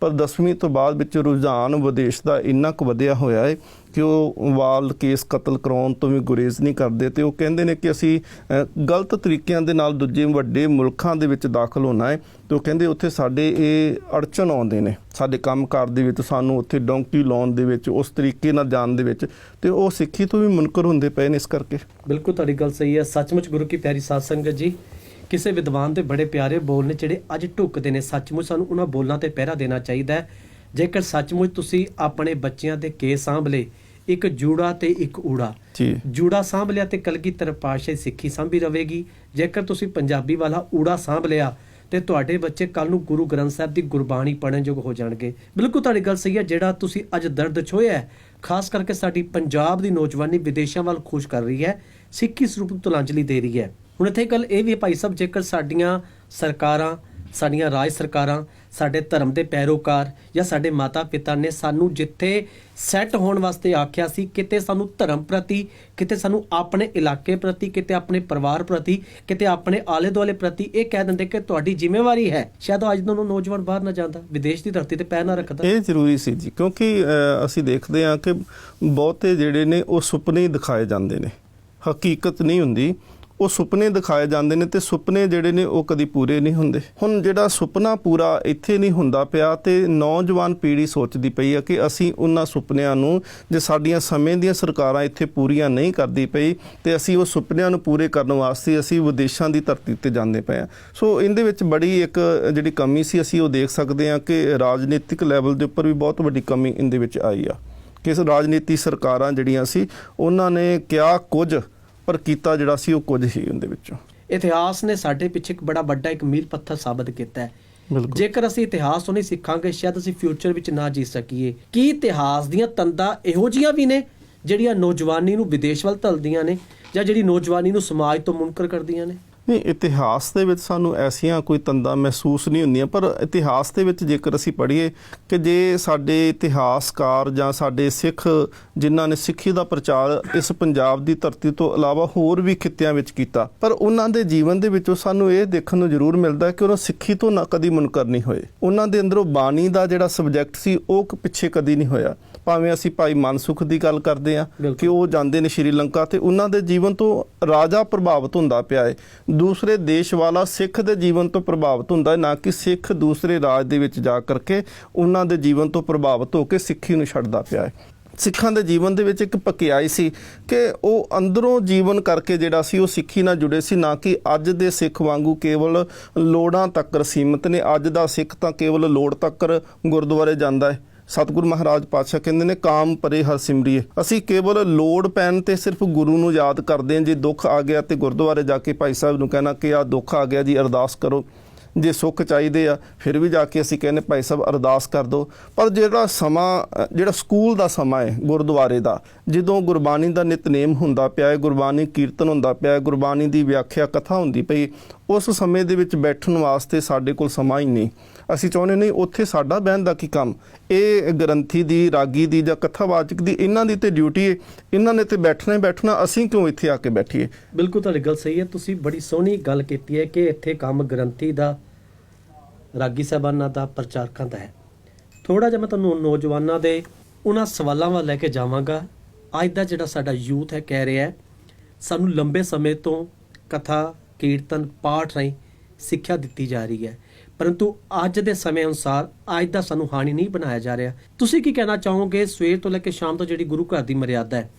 S2: ਪਰ 10ਵੀਂ ਤੋਂ ਬਾਅਦ ਵਿੱਚ ਰੁਝਾਨ ਵਿਦੇਸ਼ ਦਾ ਇੰਨਾ ਕੁ ਵਧਿਆ ਹੋਇਆ ਹੈ ਕਿ ਉਹ ਵਾਲ ਕੇਸ ਕਤਲ ਕਰਾਉਣ ਤੋਂ ਵੀ ਗੁਰੇਜ਼ ਨਹੀਂ ਕਰਦੇ। ਤੇ ਉਹ ਕਹਿੰਦੇ ਨੇ ਕਿ ਅਸੀਂ ਗਲਤ ਤਰੀਕਿਆਂ ਦੇ ਨਾਲ ਦੂਜੇ ਵੱਡੇ ਮੁਲਕਾਂ ਦੇ ਵਿੱਚ ਦਾਖਲ ਹੋਣਾ ਹੈ। ਤੇ ਉਹ ਕਹਿੰਦੇ ਉੱਥੇ ਸਾਡੇ ਇਹ ਅੜਚਨ ਆਉਂਦੇ ਨੇ, ਸਾਡੇ ਕੰਮਕਾਰ ਦੇ ਵਿੱਚ, ਸਾਨੂੰ ਉੱਥੇ ਡੌਂਕੀ ਲਾਉਣ ਦੇ ਵਿੱਚ, ਉਸ ਤਰੀਕੇ ਨਾਲ ਜਾਣ ਦੇ ਵਿੱਚ, ਤੇ ਉਹ ਸਿੱਖੀ ਤੋਂ ਵੀ ਮੁਨਕਰ ਹੁੰਦੇ ਪਏ ਨੇ ਇਸ ਕਰਕੇ।
S1: ਬਿਲਕੁਲ ਤੁਹਾਡੀ ਗੱਲ ਸਹੀ ਹੈ। ਸੱਚਮੁੱਚ ਗੁਰੂ ਕੀ ਪਿਆਰੀ ਸਾਧ ਸੰਗਤ ਜੀ, ਕਿਸੇ ਵਿਦਵਾਨ ਦੇ ਬੜੇ ਪਿਆਰੇ ਬੋਲ ਨੇ ਜਿਹੜੇ ਅੱਜ ਢੁੱਕਦੇ ਨੇ। ਸੱਚਮੁੱਚ ਸਾਨੂੰ ਉਹਨਾਂ ਬੋਲਾਂ ਤੇ ਪਹਿਰਾ ਦੇਣਾ ਚਾਹੀਦਾ ਹੈ। ਜੇਕਰ ਸੱਚਮੁੱਚ ਤੁਸੀਂ ਆਪਣੇ ਬੱਚਿਆਂ ਦੇ ਕੇਸ ਸਾਂਭ ਲਏ, ਇੱਕ ਜੂੜਾ ਤੇ ਇੱਕ ਊੜਾ, ਜੂੜਾ ਸਾਂਭ ਲਿਆ ਤੇ ਕਲਗੀਧਰ ਪਾਤਸ਼ਾਹ ਸਿੱਖੀ ਸਾਂਭੀ ਰਵੇਗੀ। ਜੇਕਰ ਤੁਸੀਂ ਪੰਜਾਬੀ ਵਾਲਾ ਊੜਾ ਸਾਂਭ ਲਿਆ ਤੇ ਤੁਹਾਡੇ ਬੱਚੇ ਕੱਲ ਨੂੰ ਗੁਰੂ ਗ੍ਰੰਥ ਸਾਹਿਬ ਦੀ ਗੁਰਬਾਣੀ ਪੜ੍ਹਨ ਯੋਗ ਹੋ ਜਾਣਗੇ। ਬਿਲਕੁਲ ਤੁਹਾਡੀ ਗੱਲ ਸਹੀ ਹੈ। ਜਿਹੜਾ ਤੁਸੀਂ ਅੱਜ ਦਰਦ ਛੋਇਆ ਹੈ, ਖਾਸ ਕਰਕੇ ਸਾਡੀ ਪੰਜਾਬ ਦੀ ਨੌਜਵਾਨੀ ਵਿਦੇਸ਼ਾਂ ਵੱਲ ਖੋਜ ਕਰ ਰਹੀ ਹੈ, ਸਿੱਖੀ ਸਰੂਪ ਨੂੰ ਤਿਲਾਂਜਲੀ ਦੇ ਰਹੀ ਹੈ। ਹੁਣ ਇੱਥੇ ਗੱਲ ਇਹ ਵੀ ਹੈ ਭਾਈ ਸਾਹਿਬ, ਜੇਕਰ ਸਾਡੀਆਂ ਸਰਕਾਰਾਂ, ਸਾਡੀਆਂ ਰਾਜ ਸਰਕਾਰਾਂ, ਸਾਡੇ ਧਰਮ ਦੇ ਪੈਰੋਕਾਰ ਜਾਂ ਸਾਡੇ ਮਾਤਾ ਪਿਤਾ ਨੇ ਸਾਨੂੰ ਜਿੱਥੇ ਸੈੱਟ ਹੋਣ ਵਾਸਤੇ ਆਖਿਆ ਸੀ, ਕਿਤੇ ਸਾਨੂੰ ਧਰਮ ਪ੍ਰਤੀ, ਕਿਤੇ ਸਾਨੂੰ ਆਪਣੇ ਇਲਾਕੇ ਪ੍ਰਤੀ, ਕਿਤੇ ਆਪਣੇ ਪਰਿਵਾਰ ਪ੍ਰਤੀ, ਕਿਤੇ ਆਪਣੇ ਆਲੇ ਦੁਆਲੇ ਪ੍ਰਤੀ ਇਹ ਕਹਿ ਦਿੰਦੇ ਕਿ ਤੁਹਾਡੀ ਜ਼ਿੰਮੇਵਾਰੀ ਹੈ, ਸ਼ਾਇਦ ਅੱਜ ਦਾ ਨੌਜਵਾਨ ਬਾਹਰ ਨਾ ਜਾਂਦਾ, ਵਿਦੇਸ਼ ਦੀ ਧਰਤੀ ਤੇ ਪੈਰ ਨਾ ਰੱਖਦਾ।
S2: ਇਹ ਜ਼ਰੂਰੀ ਸੀ ਜੀ, ਕਿਉਂਕਿ ਅਸੀਂ ਦੇਖਦੇ ਹਾਂ ਕਿ ਬਹੁਤੇ ਜਿਹੜੇ ਨੇ ਉਹ ਸੁਪਨੇ ਹੀ ਦਿਖਾਏ ਜਾਂਦੇ ਨੇ, ਹਕੀਕਤ ਨਹੀਂ ਹੁੰਦੀ। ਉਹ ਸੁਪਨੇ ਦਿਖਾਏ ਜਾਂਦੇ ਨੇ ਤੇ ਸੁਪਨੇ ਜਿਹੜੇ ਨੇ ਉਹ ਕਦੀ ਪੂਰੇ ਨਹੀਂ ਹੁੰਦੇ। ਹੁਣ ਜਿਹੜਾ ਸੁਪਨਾ ਪੂਰਾ ਇੱਥੇ ਨਹੀਂ ਹੁੰਦਾ ਪਿਆ ਤੇ ਨੌਜਵਾਨ ਪੀੜ੍ਹੀ ਸੋਚਦੀ ਪਈ ਹੈ ਕਿ ਅਸੀਂ ਉਹਨਾਂ ਸੁਪਨਿਆਂ ਨੂੰ, ਜੇ ਸਾਡੀਆਂ ਸਮੇਂ ਦੀਆਂ ਸਰਕਾਰਾਂ ਇੱਥੇ ਪੂਰੀਆਂ ਨਹੀਂ ਕਰਦੀ ਪਈ ਤੇ ਅਸੀਂ ਉਹ ਸੁਪਨਿਆਂ ਨੂੰ ਪੂਰੇ ਕਰਨ ਵਾਸਤੇ ਅਸੀਂ ਵਿਦੇਸ਼ਾਂ ਦੀ ਧਰਤੀ ਤੇ ਜਾਂਦੇ ਪਏ ਹਾਂ। ਸੋ ਇਹਦੇ ਵਿੱਚ ਬੜੀ ਇੱਕ ਜਿਹੜੀ ਕਮੀ ਸੀ, ਅਸੀਂ ਉਹ ਦੇਖ ਸਕਦੇ ਹਾਂ ਕਿ ਰਾਜਨੀਤਿਕ ਲੈਵਲ ਦੇ ਉੱਪਰ ਵੀ ਬਹੁਤ ਵੱਡੀ ਕਮੀ ਇਹਦੇ ਵਿੱਚ ਆਈ ਆ ਕਿ ਰਾਜਨੀਤੀ ਸਰਕਾਰਾਂ ਜਿਹੜੀਆਂ ਸੀ ਉਹਨਾਂ ਨੇ ਕਿਹਾ ਕੁਝ ਪਰ ਕੀਤਾ ਜਿਹੜਾ ਸੀ ਉਹ ਕੁਝ ਹੀ ਉਹਦੇ ਵਿੱਚੋਂ। ਇਤਿਹਾਸ
S1: ਨੇ ਸਾਡੇ ਪਿੱਛੇ ਇੱਕ ਬੜਾ ਵੱਡਾ ਇੱਕ ਮੀਲ ਪੱਥਰ ਸਾਬਤ ਕੀਤਾ ਹੈ। ਜੇਕਰ ਅਸੀਂ ਇਤਿਹਾਸ ਤੋਂ ਨਹੀਂ ਸਿੱਖਾਂਗੇ, ਸ਼ਾਇਦ ਅਸੀਂ ਫਿਊਚਰ ਵਿੱਚ ਨਾ ਜੀ ਸਕੀਏ। ਕੀ ਇਤਿਹਾਸ ਦੀਆਂ ਤੰਦਾਂ ਇਹੋ ਜਿਹੀਆਂ ਵੀ ਨੇ ਜਿਹੜੀਆਂ ਨੌਜਵਾਨੀ ਨੂੰ ਵਿਦੇਸ਼ ਵੱਲ ਧੱਲਦੀਆਂ ਨੇ ਜਾਂ ਜਿਹੜੀ ਨੌਜਵਾਨੀ ਨੂੰ ਸਮਾਜ ਤੋਂ ਮੁਨਕਰ ਕਰਦੀਆਂ ਨੇ?
S2: ਨਹੀਂ, ਇਤਿਹਾਸ ਦੇ ਵਿੱਚ ਸਾਨੂੰ ਐਸੀਆਂ ਕੋਈ ਤੰਦਾਂ ਮਹਿਸੂਸ ਨਹੀਂ ਹੁੰਦੀਆਂ, ਪਰ ਇਤਿਹਾਸ ਦੇ ਵਿੱਚ ਜੇਕਰ ਅਸੀਂ ਪੜ੍ਹੀਏ ਕਿ ਜੇ ਸਾਡੇ ਇਤਿਹਾਸਕਾਰ ਜਾਂ ਸਾਡੇ ਸਿੱਖ ਜਿਨ੍ਹਾਂ ਨੇ ਸਿੱਖੀ ਦਾ ਪ੍ਰਚਾਰ ਇਸ ਪੰਜਾਬ ਦੀ ਧਰਤੀ ਤੋਂ ਇਲਾਵਾ ਹੋਰ ਵੀ ਖਿੱਤਿਆਂ ਵਿੱਚ ਕੀਤਾ, ਪਰ ਉਹਨਾਂ ਦੇ ਜੀਵਨ ਦੇ ਵਿੱਚੋਂ ਸਾਨੂੰ ਇਹ ਦੇਖਣ ਨੂੰ ਜ਼ਰੂਰ ਮਿਲਦਾ ਕਿ ਉਹਨਾਂ ਸਿੱਖੀ ਤੋਂ ਨਾ ਕਦੀ ਮੁਨਕਰ ਨਹੀਂ ਹੋਏ। ਉਹਨਾਂ ਦੇ ਅੰਦਰੋਂ ਬਾਣੀ ਦਾ ਜਿਹੜਾ ਸਬਜੈਕਟ ਸੀ ਉਹ ਪਿੱਛੇ ਕਦੀ ਨਹੀਂ ਹੋਇਆ। ਭਾਵੇਂ ਅਸੀਂ ਭਾਈ ਮਨਸੁਖ ਦੀ ਗੱਲ ਕਰਦੇ ਹਾਂ ਕਿ ਉਹ ਜਾਂਦੇ ਨੇ ਸ਼੍ਰੀਲੰਕਾ ਤੇ ਉਹਨਾਂ ਦੇ ਜੀਵਨ ਤੋਂ ਰਾਜਾ ਪ੍ਰਭਾਵਿਤ ਹੁੰਦਾ ਪਿਆ ਹੈ, ਦੂਸਰੇ ਦੇਸ਼ ਵਾਲਾ ਸਿੱਖ ਦੇ ਜੀਵਨ ਤੋਂ ਪ੍ਰਭਾਵਿਤ ਹੁੰਦਾ ਹੈ, ਨਾ ਕਿ ਸਿੱਖ ਦੂਸਰੇ ਰਾਜ ਦੇ ਵਿੱਚ ਜਾ ਕਰਕੇ ਉਹਨਾਂ ਦੇ ਜੀਵਨ ਤੋਂ ਪ੍ਰਭਾਵਿਤ ਹੋ ਕੇ ਸਿੱਖੀ ਨੂੰ ਛੱਡਦਾ ਪਿਆ ਹੈ। ਸਿੱਖਾਂ ਦੇ ਜੀਵਨ ਦੇ ਵਿੱਚ ਇੱਕ ਪਕਿਆਈ ਸੀ ਕਿ ਉਹ ਅੰਦਰੋਂ ਜੀਵਨ ਕਰਕੇ ਜਿਹੜਾ ਸੀ ਉਹ ਸਿੱਖੀ ਨਾਲ ਜੁੜੇ ਸੀ, ਨਾ ਕਿ ਅੱਜ ਦੇ ਸਿੱਖ ਵਾਂਗੂ ਕੇਵਲ ਲੋੜਾਂ ਤੱਕ ਸੀਮਿਤ ਨੇ। ਅੱਜ ਦਾ ਸਿੱਖ ਤਾਂ ਕੇਵਲ ਲੋੜ ਤੱਕ ਗੁਰਦੁਆਰੇ ਜਾਂਦਾ ਹੈ। ਸਤਿਗੁਰੂ ਮਹਾਰਾਜ ਪਾਤਸ਼ਾਹ ਕਹਿੰਦੇ ਨੇ ਕਾਮ ਪਰੇ ਹਰ ਸਿਮਰੀਏ। ਅਸੀਂ ਕੇਵਲ ਲੋੜ ਪੈਣ ਤੇ ਸਿਰਫ ਗੁਰੂ ਨੂੰ ਯਾਦ ਕਰਦੇ ਹਾਂ। ਜੇ ਦੁੱਖ ਆ ਗਿਆ ਤੇ ਗੁਰਦੁਆਰੇ ਜਾ ਕੇ ਭਾਈ ਸਾਹਿਬ ਨੂੰ ਕਹਿਣਾ ਕਿ ਆਹ ਦੁੱਖ ਆ ਗਿਆ ਜੀ, ਅਰਦਾਸ ਕਰੋ। ਜੇ ਸੁੱਖ ਚਾਹੀਦੇ ਆ ਫਿਰ ਵੀ ਜਾ ਕੇ ਅਸੀਂ ਕਹਿੰਦੇ ਭਾਈ ਸਾਹਿਬ ਅਰਦਾਸ ਕਰ ਦਿਓ। ਪਰ ਜਿਹੜਾ ਸਮਾਂ ਜਿਹੜਾ ਸਕੂਲ ਦਾ ਸਮਾਂ ਹੈ ਗੁਰਦੁਆਰੇ ਦਾ, ਜਦੋਂ ਗੁਰਬਾਣੀ ਦਾ ਨਿਤਨੇਮ ਹੁੰਦਾ ਪਿਆ ਹੈ, ਗੁਰਬਾਣੀ ਕੀਰਤਨ ਹੁੰਦਾ ਪਿਆ ਹੈ, ਗੁਰਬਾਣੀ ਦੀ ਵਿਆਖਿਆ ਕਥਾ ਹੁੰਦੀ ਪਈ, ਉਸ ਸਮੇਂ ਦੇ ਵਿੱਚ ਬੈਠਣ ਵਾਸਤੇ ਸਾਡੇ ਕੋਲ ਸਮਾਂ ਹੀ ਨਹੀਂ। ਅਸੀਂ ਚਾਹੁੰਦੇ ਨਹੀਂ ਉੱਥੇ ਸਾਡਾ ਬਹਿਣ ਦਾ ਕੀ ਕੰਮ। ਇਹ ਗ੍ਰੰਥੀ ਦੀ, ਰਾਗੀ ਦੀ ਜਾਂ ਕਥਾਵਾਚਕ ਦੀ ਇਹਨਾਂ ਦੀ ਤੇ ਡਿਊਟੀ ਹੈ, ਇਹਨਾਂ ਨੇ ਤੇ ਬੈਠਣਾ ਹੀ ਬੈਠਣਾ, ਅਸੀਂ ਕਿਉਂ ਇੱਥੇ ਆ ਕੇ ਬੈਠੀਏ।
S1: ਬਿਲਕੁਲ ਤੁਹਾਡੀ ਗੱਲ ਸਹੀ ਹੈ। ਤੁਸੀਂ ਬੜੀ ਸੋਹਣੀ ਗੱਲ ਕੀਤੀ ਹੈ ਕਿ ਇੱਥੇ ਕੰਮ ਗ੍ਰੰਥੀ ਦਾ, ਰਾਗੀ ਸਾਹਿਬਾਨਾਂ ਦਾ, ਪ੍ਰਚਾਰਕਾਂ ਦਾ ਹੈ। ਥੋੜ੍ਹਾ ਜਿਹਾ ਮੈਂ ਤੁਹਾਨੂੰ ਨੌਜਵਾਨਾਂ ਦੇ ਉਹਨਾਂ ਸਵਾਲਾਂ ਵੱਲ ਲੈ ਕੇ ਜਾਵਾਂਗਾ। ਅੱਜ ਦਾ ਜਿਹੜਾ ਸਾਡਾ ਯੂਥ ਹੈ ਕਹਿ ਰਿਹਾ ਹੈ ਸਾਨੂੰ ਲੰਬੇ ਸਮੇਂ ਤੋਂ ਕਥਾ, ਕੀਰਤਨ, ਪਾਠ ਰਾਹੀਂ ਸਿੱਖਿਆ ਦਿੱਤੀ ਜਾ ਰਹੀ ਹੈ, ਪਰੰਤੂ ਅੱਜ ਦੇ ਸਮੇਂ ਅਨੁਸਾਰ ਅੱਜ ਦਾ ਸਾਨੂੰ ਹਾਣੀ ਨਹੀਂ ਬਣਾਇਆ ਜਾ ਰਿਹਾ। ਤੁਸੀਂ ਕੀ ਕਹਿਣਾ ਚਾਹੋਗੇ ਸਵੇਰ ਤੋਂ ਲੈ ਕੇ ਸ਼ਾਮ ਤੋਂ ਜਿਹੜੀ ਗੁਰੂ ਘਰ ਦੀ ਮਰਿਆਦਾ ਹੈ,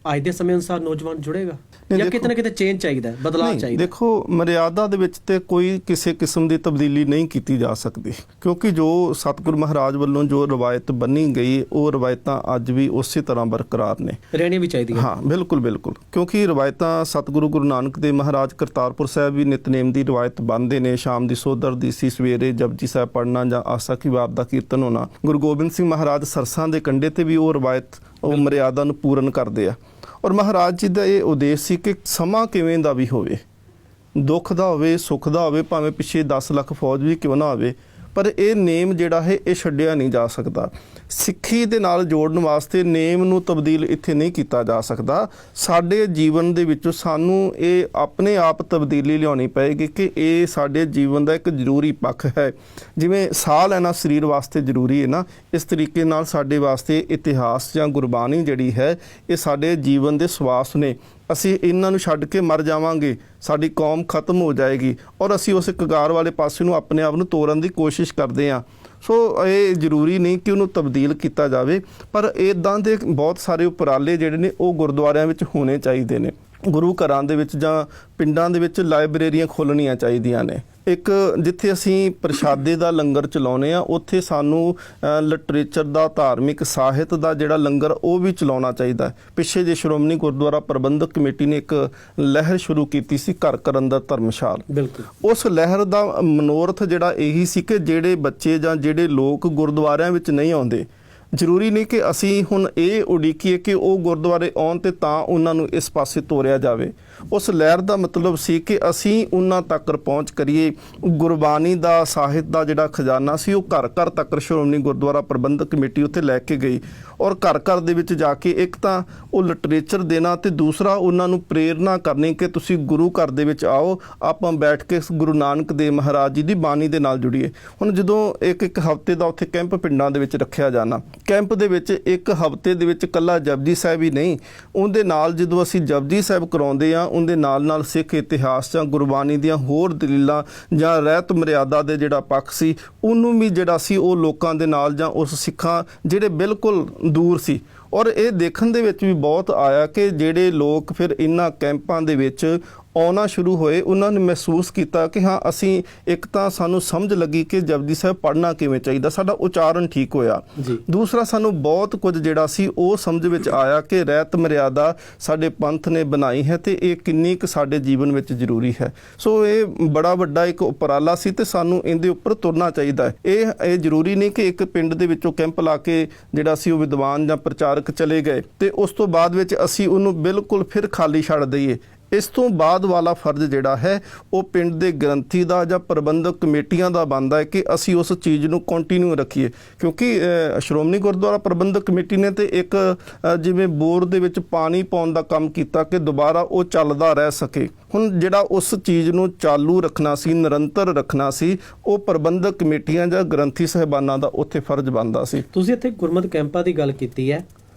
S1: ਅੱਜ ਦੇ ਸਮੇਂ ਅਨੁਸਾਰ ਨੌਜਵਾਨ ਜੁੜੇਗਾ ਜਾਂ ਕਿਤੇ ਨਾ ਕਿਤੇ ਚੇਂਜ ਚਾਹੀਦਾ, ਬਦਲਾਅ ਚਾਹੀਦਾ?
S2: ਦੇਖੋ, ਮਰਿਆਦਾ ਦੇ ਵਿੱਚ ਤੇ ਕੋਈ ਕਿਸੇ ਕਿਸਮ ਦੀ ਤਬਦੀਲੀ ਨਹੀਂ ਕੀਤੀ ਜਾ ਸਕਦੀ, ਕਿਉਂਕਿ ਜੋ ਸਤਿਗੁਰੂ ਮਹਾਰਾਜ ਵੱਲੋਂ ਜੋ ਰਵਾਇਤ ਬੰਨੀ ਗਈ ਉਹ ਰਵਾਇਤਾਂ ਅੱਜ ਵੀ ਉਸੇ ਤਰ੍ਹਾਂ ਬਰਕਰਾਰ ਨੇ,
S1: ਰਹਿਣੀ ਵੀ ਚਾਹੀਦੀ ਹੈ।
S2: ਹਾਂ, ਬਿਲਕੁਲ ਬਿਲਕੁਲ, ਕਿਉਂਕਿ ਰਵਾਇਤਾਂ ਸਤਿਗੁਰੂ ਗੁਰੂ ਨਾਨਕ ਦੇਵ ਮਹਾਰਾਜ ਕਰਤਾਰਪੁਰ ਸਾਹਿਬ ਵੀ ਨਿਤਨੇਮ ਦੀ ਰਵਾਇਤ ਬੰਨ੍ਹਦੇ ਨੇ। ਸ਼ਾਮ ਦੀ ਸੋਧਰ ਦੀ ਸੀ, ਸਵੇਰੇ ਜਪਜੀ ਸਾਹਿਬ ਪੜ੍ਹਨਾ ਜਾਂ ਆਸਾ ਕੀ ਵਾਰ ਦਾ ਕੀਰਤਨ ਹੋਣਾ। ਗੁਰੂ ਗੋਬਿੰਦ ਸਿੰਘ ਮਹਾਰਾਜ ਸਰਸਾਂ ਦੇ ਕੰਢੇ ਤੇ ਵੀ ਉਹ ਰਵਾਇਤ, ਉਹ ਮਰਿਆਦਾ ਨੂੰ ਪੂਰਨ ਕਰਦੇ ਆ। ਔਰ ਮਹਾਰਾਜ ਜੀ ਦਾ ਇਹ ਉਦੇਸ਼ ਸੀ ਕਿ ਸਮਾਂ ਕਿਵੇਂ ਦਾ ਵੀ ਹੋਵੇ, ਦੁੱਖ ਦਾ ਹੋਵੇ, ਸੁੱਖ ਦਾ ਹੋਵੇ, ਭਾਵੇਂ ਪਿੱਛੇ 10 ਲੱਖ ਫੌਜ ਵੀ ਕਿਉਂ ਨਾ ਹੋਵੇ, ਪਰ ਇਹ ਨੇਮ ਜਿਹੜਾ ਹੈ ਇਹ ਛੱਡਿਆ ਨਹੀਂ ਜਾ ਸਕਦਾ। ਸਿੱਖੀ ਦੇ ਨਾਲ ਜੋੜਨ ਵਾਸਤੇ ਨੇਮ ਨੂੰ ਤਬਦੀਲ ਇੱਥੇ ਨਹੀਂ ਕੀਤਾ ਜਾ ਸਕਦਾ। ਸਾਡੇ ਜੀਵਨ ਦੇ ਵਿੱਚੋਂ ਸਾਨੂੰ ਇਹ ਆਪਣੇ ਆਪ ਤਬਦੀਲੀ ਲਿਆਉਣੀ ਪਏਗੀ ਕਿ ਇਹ ਸਾਡੇ ਜੀਵਨ ਦਾ ਇੱਕ ਜ਼ਰੂਰੀ ਪੱਖ ਹੈ। ਜਿਵੇਂ ਸਾਹ ਲੈਣਾ ਸਰੀਰ ਵਾਸਤੇ ਜ਼ਰੂਰੀ ਹੈ ਨਾ, ਇਸ ਤਰੀਕੇ ਨਾਲ ਸਾਡੇ ਵਾਸਤੇ ਇਤਿਹਾਸ ਜਾਂ ਗੁਰਬਾਣੀ ਜਿਹੜੀ ਹੈ ਇਹ ਸਾਡੇ ਜੀਵਨ ਦੇ ਸਵਾਸ ਨੇ। ਅਸੀਂ ਇਹਨਾਂ ਨੂੰ ਛੱਡ ਕੇ ਮਰ ਜਾਵਾਂਗੇ, ਸਾਡੀ ਕੌਮ ਖਤਮ ਹੋ ਜਾਏਗੀ ਔਰ ਅਸੀਂ ਉਸ ਕਗਾਰ ਵਾਲੇ ਪਾਸੇ ਨੂੰ ਆਪਣੇ ਆਪ ਨੂੰ ਤੋੜਨ ਦੀ ਕੋਸ਼ਿਸ਼ ਕਰਦੇ ਹਾਂ। ਸੋ ਇਹ ਜ਼ਰੂਰੀ ਨਹੀਂ ਕਿ ਉਹਨੂੰ ਤਬਦੀਲ ਕੀਤਾ ਜਾਵੇ, ਪਰ ਇੱਦਾਂ ਦੇ ਬਹੁਤ ਸਾਰੇ ਉਪਰਾਲੇ ਜਿਹੜੇ ਨੇ ਉਹ ਗੁਰਦੁਆਰਿਆਂ ਵਿੱਚ ਹੋਣੇ ਚਾਹੀਦੇ ਨੇ। ਗੁਰੂ ਘਰਾਂ ਦੇ ਵਿੱਚ ਜਾਂ ਪਿੰਡਾਂ ਦੇ ਵਿੱਚ ਲਾਇਬ੍ਰੇਰੀਆਂ ਖੋਲ੍ਹਣੀਆਂ ਚਾਹੀਦੀਆਂ ਨੇ। ਇੱਕ ਜਿੱਥੇ ਅਸੀਂ ਪ੍ਰਸ਼ਾਦੇ ਦਾ ਲੰਗਰ ਚਲਾਉਂਦੇ ਆ, ਉੱਥੇ ਸਾਨੂੰ ਲਿਟਰੇਚਰ ਦਾ, ਧਾਰਮਿਕ ਸਾਹਿਤ ਦਾ ਜਿਹੜਾ ਲੰਗਰ ਉਹ ਵੀ ਚਲਾਉਣਾ ਚਾਹੀਦਾ। ਪਿੱਛੇ ਜੇ ਸ਼੍ਰੋਮਣੀ ਗੁਰਦੁਆਰਾ ਪ੍ਰਬੰਧਕ ਕਮੇਟੀ ਨੇ ਇੱਕ ਲਹਿਰ ਸ਼ੁਰੂ ਕੀਤੀ ਸੀ, ਘਰ ਘਰ ਅੰਦਰ ਧਰਮਸ਼ਾਲ।
S1: ਬਿਲਕੁਲ,
S2: ਉਸ ਲਹਿਰ ਦਾ ਮਨੋਰਥ ਜਿਹੜਾ ਇਹੀ ਸੀ ਕਿ ਜਿਹੜੇ ਬੱਚੇ ਜਾਂ ਜਿਹੜੇ ਲੋਕ ਗੁਰਦੁਆਰਿਆਂ ਵਿੱਚ ਨਹੀਂ ਆਉਂਦੇ, ਜ਼ਰੂਰੀ ਨਹੀਂ ਕਿ ਅਸੀਂ ਹੁਣ ਇਹ ਉਡੀਕੀਏ ਕਿ ਉਹ ਗੁਰਦੁਆਰੇ ਆਉਣ ਤੇ ਤਾਂ ਉਹਨਾਂ ਨੂੰ ਇਸ ਪਾਸੇ ਤੋਰਿਆ ਜਾਵੇ। ਉਸ ਲਹਿਰ ਦਾ ਮਤਲਬ ਸੀ ਕਿ ਅਸੀਂ ਉਹਨਾਂ ਤੱਕ ਪਹੁੰਚ ਕਰੀਏ। ਗੁਰਬਾਣੀ ਦਾ, ਸਾਹਿਤ ਦਾ ਜਿਹੜਾ ਖਜ਼ਾਨਾ ਸੀ ਉਹ ਘਰ ਘਰ ਤੱਕ ਸ਼੍ਰੋਮਣੀ ਗੁਰਦੁਆਰਾ ਪ੍ਰਬੰਧਕ ਕਮੇਟੀ ਉੱਥੇ ਲੈ ਕੇ ਗਈ ਔਰ ਘਰ ਘਰ ਦੇ ਵਿੱਚ ਜਾ ਕੇ ਇੱਕ ਤਾਂ ਉਹ ਲਿਟਰੇਚਰ ਦੇਣਾ ਤੇ ਦੂਸਰਾ ਉਹਨਾਂ ਨੂੰ ਪ੍ਰੇਰਨਾ ਕਰਨੀ ਕਿ ਤੁਸੀਂ ਗੁਰੂ ਘਰ ਦੇ ਵਿੱਚ ਆਓ, ਆਪਾਂ ਬੈਠ ਕੇ ਗੁਰੂ ਨਾਨਕ ਦੇਵ ਮਹਾਰਾਜ ਜੀ ਦੀ ਬਾਣੀ ਦੇ ਨਾਲ ਜੁੜੀਏ। ਹੁਣ ਜਦੋਂ ਇੱਕ ਹਫ਼ਤੇ ਦਾ ਉੱਥੇ ਕੈਂਪ ਪਿੰਡਾਂ ਦੇ ਵਿੱਚ ਰੱਖਿਆ ਜਾਣਾ, ਕੈਂਪ ਦੇ ਵਿੱਚ ਇੱਕ ਹਫ਼ਤੇ ਦੇ ਵਿੱਚ ਇਕੱਲਾ ਜਪਜੀ ਸਾਹਿਬ ਹੀ ਨਹੀਂ, ਉਹਦੇ ਨਾਲ ਜਦੋਂ ਅਸੀਂ ਜਪਜੀ ਸਾਹਿਬ ਕਰਾਉਂਦੇ ਆ, ਉਹਦੇ ਨਾਲ ਨਾਲ ਸਿੱਖ ਇਤਿਹਾਸ ਜਾਂ ਗੁਰਬਾਣੀ ਦੀਆਂ ਹੋਰ ਦਲੀਲਾਂ ਜਾਂ ਰਹਿਤ ਮਰਿਆਦਾ ਦੇ ਜਿਹੜਾ ਪੱਖ ਸੀ ਉਹਨੂੰ ਵੀ ਜਿਹੜਾ ਸੀ ਉਹ ਲੋਕਾਂ ਦੇ ਨਾਲ ਜਾਂ ਉਸ ਸਿੱਖਾਂ ਜਿਹੜੇ ਬਿਲਕੁਲ ਦੂਰ ਸੀ। ਔਰ ਇਹ ਦੇਖਣ ਦੇ ਵਿੱਚ ਵੀ ਬਹੁਤ ਆਇਆ ਕਿ ਜਿਹੜੇ ਲੋਕ ਫਿਰ ਇਹਨਾਂ ਕੈਂਪਾਂ ਦੇ ਵਿੱਚ ਆਉਣਾ ਸ਼ੁਰੂ ਹੋਏ, ਉਹਨਾਂ ਨੇ ਮਹਿਸੂਸ ਕੀਤਾ ਕਿ ਹਾਂ, ਅਸੀਂ ਇੱਕ ਤਾਂ ਸਾਨੂੰ ਸਮਝ ਲੱਗੀ ਕਿ ਜਪਜੀ ਸਾਹਿਬ ਪੜ੍ਹਨਾ ਕਿਵੇਂ ਚਾਹੀਦਾ, ਸਾਡਾ ਉਚਾਰਨ ਠੀਕ ਹੋਇਆ। ਦੂਸਰਾ, ਸਾਨੂੰ ਬਹੁਤ ਕੁਝ ਜਿਹੜਾ ਸੀ ਉਹ ਸਮਝ ਵਿੱਚ ਆਇਆ ਕਿ ਰਹਿਤ ਮਰਿਆਦਾ ਸਾਡੇ ਪੰਥ ਨੇ ਬਣਾਈ ਹੈ ਤੇ ਇਹ ਕਿੰਨੀ ਕੁ ਸਾਡੇ ਜੀਵਨ ਵਿੱਚ ਜ਼ਰੂਰੀ ਹੈ। ਸੋ ਇਹ ਬੜਾ ਵੱਡਾ ਇੱਕ ਉਪਰਾਲਾ ਸੀ ਤੇ ਸਾਨੂੰ ਇਹਦੇ ਉੱਪਰ ਤੁਰਨਾ ਚਾਹੀਦਾ ਹੈ। ਇਹ ਜ਼ਰੂਰੀ ਨਹੀਂ ਕਿ ਇੱਕ ਪਿੰਡ ਦੇ ਵਿੱਚੋਂ ਕੈਂਪ ਲਾ ਕੇ ਜਿਹੜਾ ਸੀ ਉਹ ਵਿਦਵਾਨ ਜਾਂ ਪ੍ਰਚਾਰਕ ਚਲੇ ਗਏ ਤੇ ਉਸ ਤੋਂ ਬਾਅਦ ਵਿੱਚ ਅਸੀਂ ਉਹਨੂੰ ਬਿਲਕੁਲ ਫਿਰ ਖਾਲੀ ਛੱਡ ਦਈਏ। ਇਸ ਤੋਂ ਬਾਅਦ ਵਾਲਾ ਫਰਜ਼ ਜਿਹੜਾ ਹੈ ਉਹ ਪਿੰਡ ਦੇ ਗ੍ਰੰਥੀ ਦਾ ਜਾਂ ਪ੍ਰਬੰਧਕ ਕਮੇਟੀਆਂ ਦਾ ਬਣਦਾ ਹੈ ਕਿ ਅਸੀਂ ਉਸ ਚੀਜ਼ ਨੂੰ ਕੰਟੀਨਿਊ ਰੱਖੀਏ। ਕਿਉਂਕਿ ਸ਼੍ਰੋਮਣੀ ਗੁਰਦੁਆਰਾ ਪ੍ਰਬੰਧਕ ਕਮੇਟੀ ਨੇ ਤੇ ਇੱਕ ਜਿਵੇਂ ਬੋਰ ਦੇ ਵਿੱਚ ਪਾਣੀ ਪਾਉਣ ਦਾ ਕੰਮ ਕੀਤਾ ਕਿ ਦੁਬਾਰਾ ਉਹ ਚੱਲਦਾ ਰਹਿ ਸਕੇ। ਹੁਣ ਜਿਹੜਾ ਉਸ ਚੀਜ਼ ਨੂੰ ਚਾਲੂ ਰੱਖਣਾ ਸੀ, ਨਿਰੰਤਰ ਰੱਖਣਾ ਸੀ, ਉਹ ਪ੍ਰਬੰਧਕ ਕਮੇਟੀਆਂ ਜਾਂ ਗ੍ਰੰਥੀ ਸਾਹਿਬਾਨਾਂ ਦਾ ਉੱਥੇ ਫਰਜ਼ ਬਣਦਾ ਸੀ।
S1: ਤੁਸੀਂ ਇੱਥੇ ਗੁਰਮਤਿ ਕੈਂਪਾਂ ਦੀ ਗੱਲ ਕੀਤੀ ਹੈ।